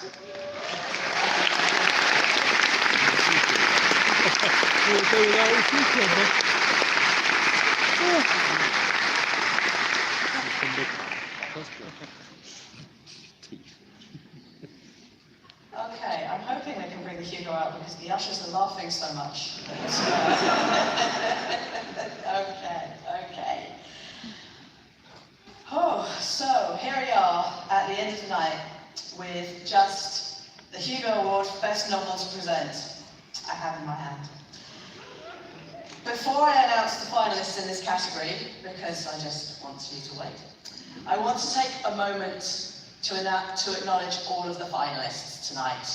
Okay, I'm hoping they can bring the Hugo out because the ushers are laughing so much. Okay. Oh, so here we are at the end of the night with just the Hugo Award for Best Novel to present. I have in my hand. Before I announce the finalists in this category, because I just want you to wait, I want to take a moment to acknowledge all of the finalists tonight.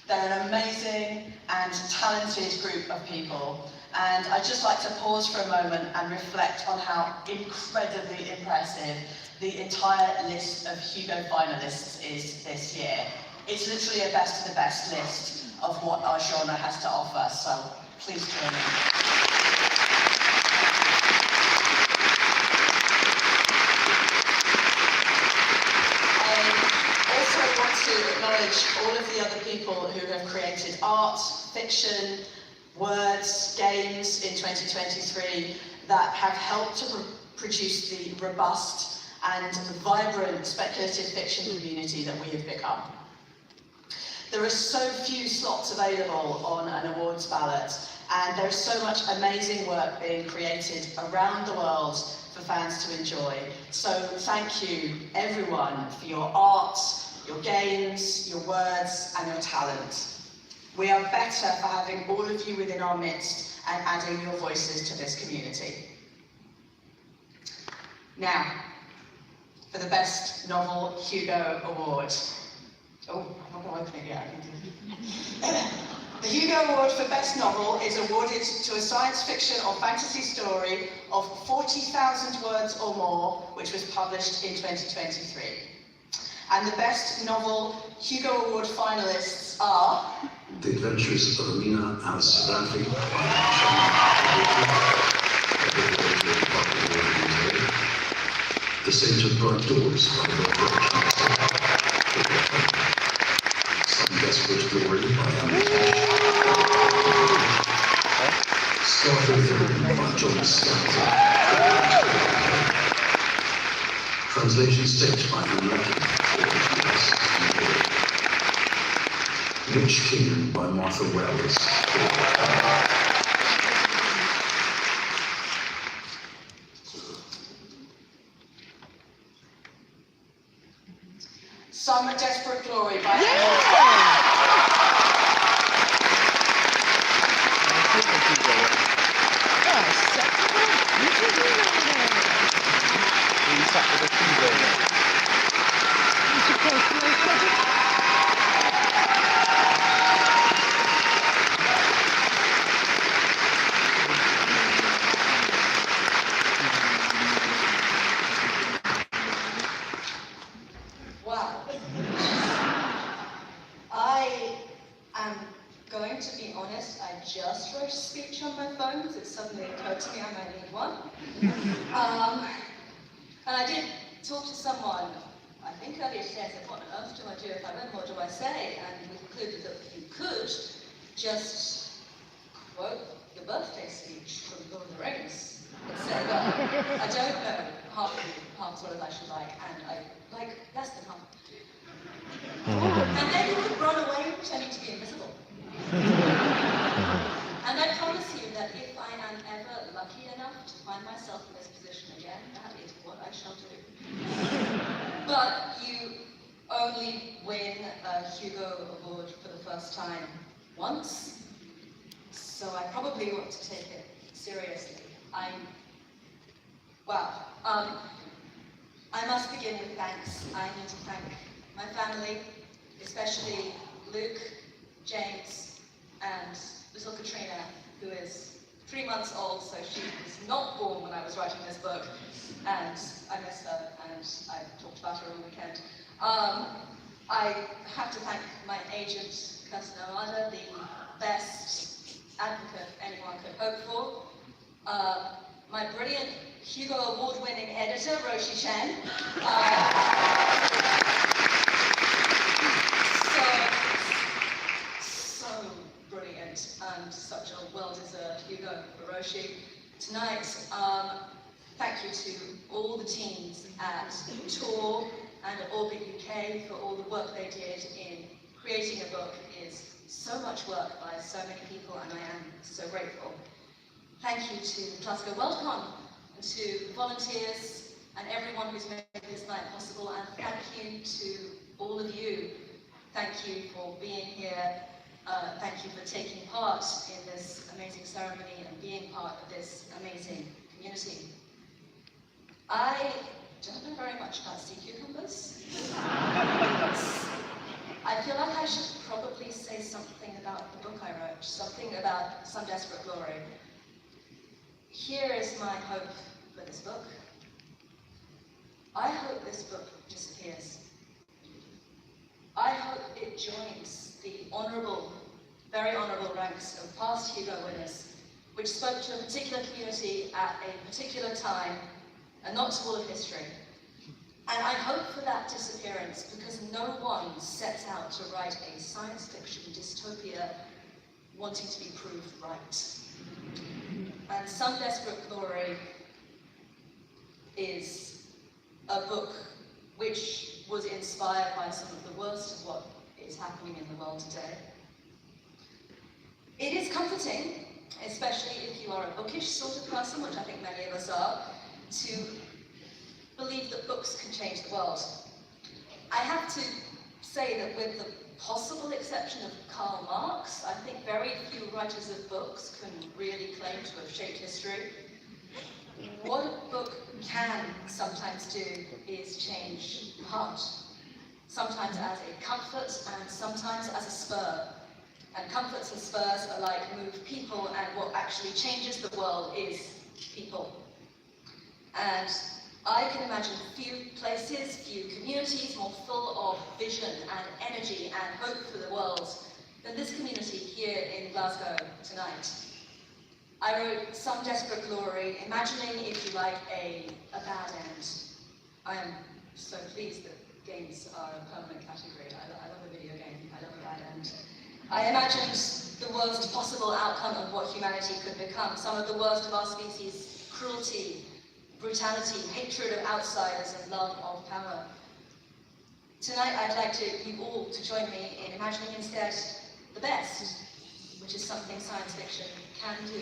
They're an amazing and talented group of people, and I'd just like to pause for a moment and reflect on how incredibly impressive the entire list of Hugo finalists is this year. It's literally a best of the best list of what our genre has to offer, so please join me. To acknowledge all of the other people who have created art, fiction, words, games in 2023 that have helped to produce the robust and vibrant speculative fiction community that we have become. There are so few slots available on an awards ballot, and there is so much amazing work being created around the world for fans to enjoy. So thank you, everyone, for your art, your games, your words, and your talent. We are better for having all of you within our midst and adding your voices to this community. Now, for the Best Novel Hugo Award. Oh, I'm not going to open it yet. The Hugo Award for Best Novel is awarded to a science fiction or fantasy story of 40,000 words or more, which was published in 2023. And the Best Novel Hugo Award finalists are... The Adventures of Amina al-Sadafi by The Saint of Bright Doors by Some Desperate Glory by Amity Starfleet Villain by John Scott Translation State by Anna Witch King by Martha Wells. Some Desperate Glory by it suddenly occurred to me I might need one. And I did talk to someone, I think earlier today, I said, what on earth do I do if I win? What do I say? And we concluded that you could just quote the birthday speech from Lord of the Rings and say, well, I don't know half as well as I should like, and I like less than half. And then you would run away pretending to be invisible. And I promise you that if I am ever lucky enough to find myself in this position again, that is what I shall do. But you only win a Hugo Award for the first time once, so I probably want to take it seriously. I must begin with thanks. I need to thank my family, especially Luke, James, and little Katrina, who is 3 months old, so she was not born when I was writing this book, and I miss her, and I talked about her all weekend. I have to thank my agent, Kirsten Arada, the best advocate anyone could hope for. My brilliant Hugo Award-winning editor, Roshi Chen. So brilliant and such a well-deserved Hugo for Roshi. Tonight, thank you to all the teams at Tor and at Orbit UK for all the work they did in creating a book. Is so much work by so many people, and I am so grateful. Thank you to Glasgow WorldCon, and to volunteers and everyone who's made this night possible, and thank you to all of you. Thank you for being here. Thank you for taking part in this amazing ceremony and being part of this amazing community. I don't know very much about sea cucumbers. I feel like I should probably say something about the book I wrote, something about Some Desperate Glory. Here is my hope for this book. I hope this book disappears. I hope it joins the honourable, very honourable ranks of past Hugo winners, which spoke to a particular community at a particular time, and not to all of history. And I hope for that disappearance because no one sets out to write a science fiction dystopia wanting to be proved right. And Some Desperate Glory is a book which was inspired by some of the worst of what is happening in the world today. It is comforting, especially if you are a bookish sort of person, which I think many of us are, to believe that books can change the world. I have to say that with the possible exception of Karl Marx, I think very few writers of books can really claim to have shaped history. What a book can sometimes do is change the heart, sometimes as a comfort and sometimes as a spur. And comforts and spurs alike move people, and what actually changes the world is people. And I can imagine few places, few communities more full of vision and energy and hope for the world than this community here in Glasgow tonight. I wrote Some Desperate Glory, imagining, if you like, a bad end. I am so pleased that games are a permanent category. I love a video game. I love a bad end. I imagined the worst possible outcome of what humanity could become. Some of the worst of our species: cruelty, brutality, hatred of outsiders, and love of power. Tonight I'd like you all to join me in imagining instead the best, which is something science fiction can do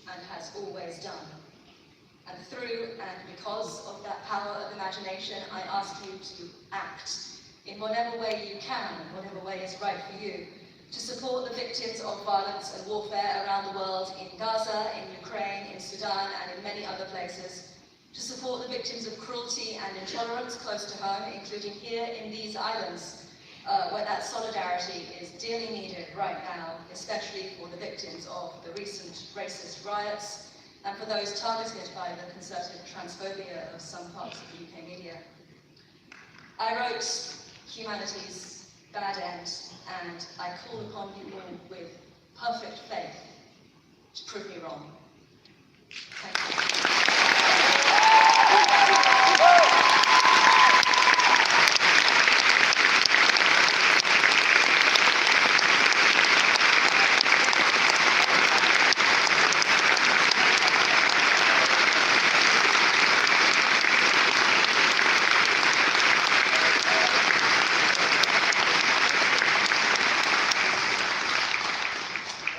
and has always done. And through and because of that power of imagination, I ask you to act in whatever way you can, whatever way is right for you, to support the victims of violence and warfare around the world, in Gaza, in Ukraine, in Sudan, and in many other places, to support the victims of cruelty and intolerance close to home, including here in these islands, where that solidarity is dearly needed right now, especially for the victims of the recent racist riots and for those targeted by the concerted transphobia of some parts of the UK media. I wrote humanity's bad end, and I call upon you all with perfect faith to prove me wrong.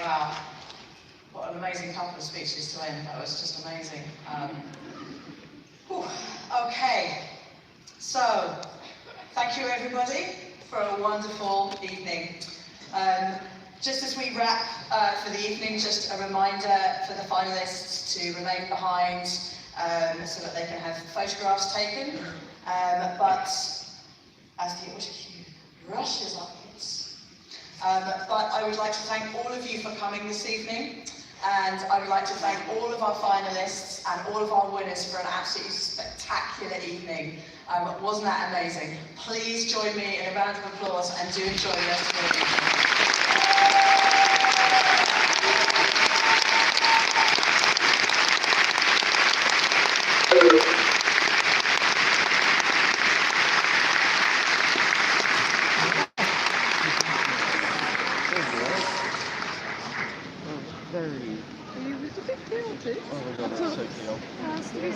Wow, what an amazing couple of speeches to end. That was just amazing. Whew. Okay, so thank you everybody for a wonderful evening. Just as we wrap for the evening, just a reminder for the finalists to remain behind so that they can have photographs taken. But as the autocue rushes upwards, but I would like to thank all of you for coming this evening, and I would like to thank all of our finalists and all of our winners for an absolutely spectacular evening. Wasn't that amazing? Please join me in a round of applause and do enjoy the rest of the evening. Very. Are you a bit guilty? Oh my god, that's so cute.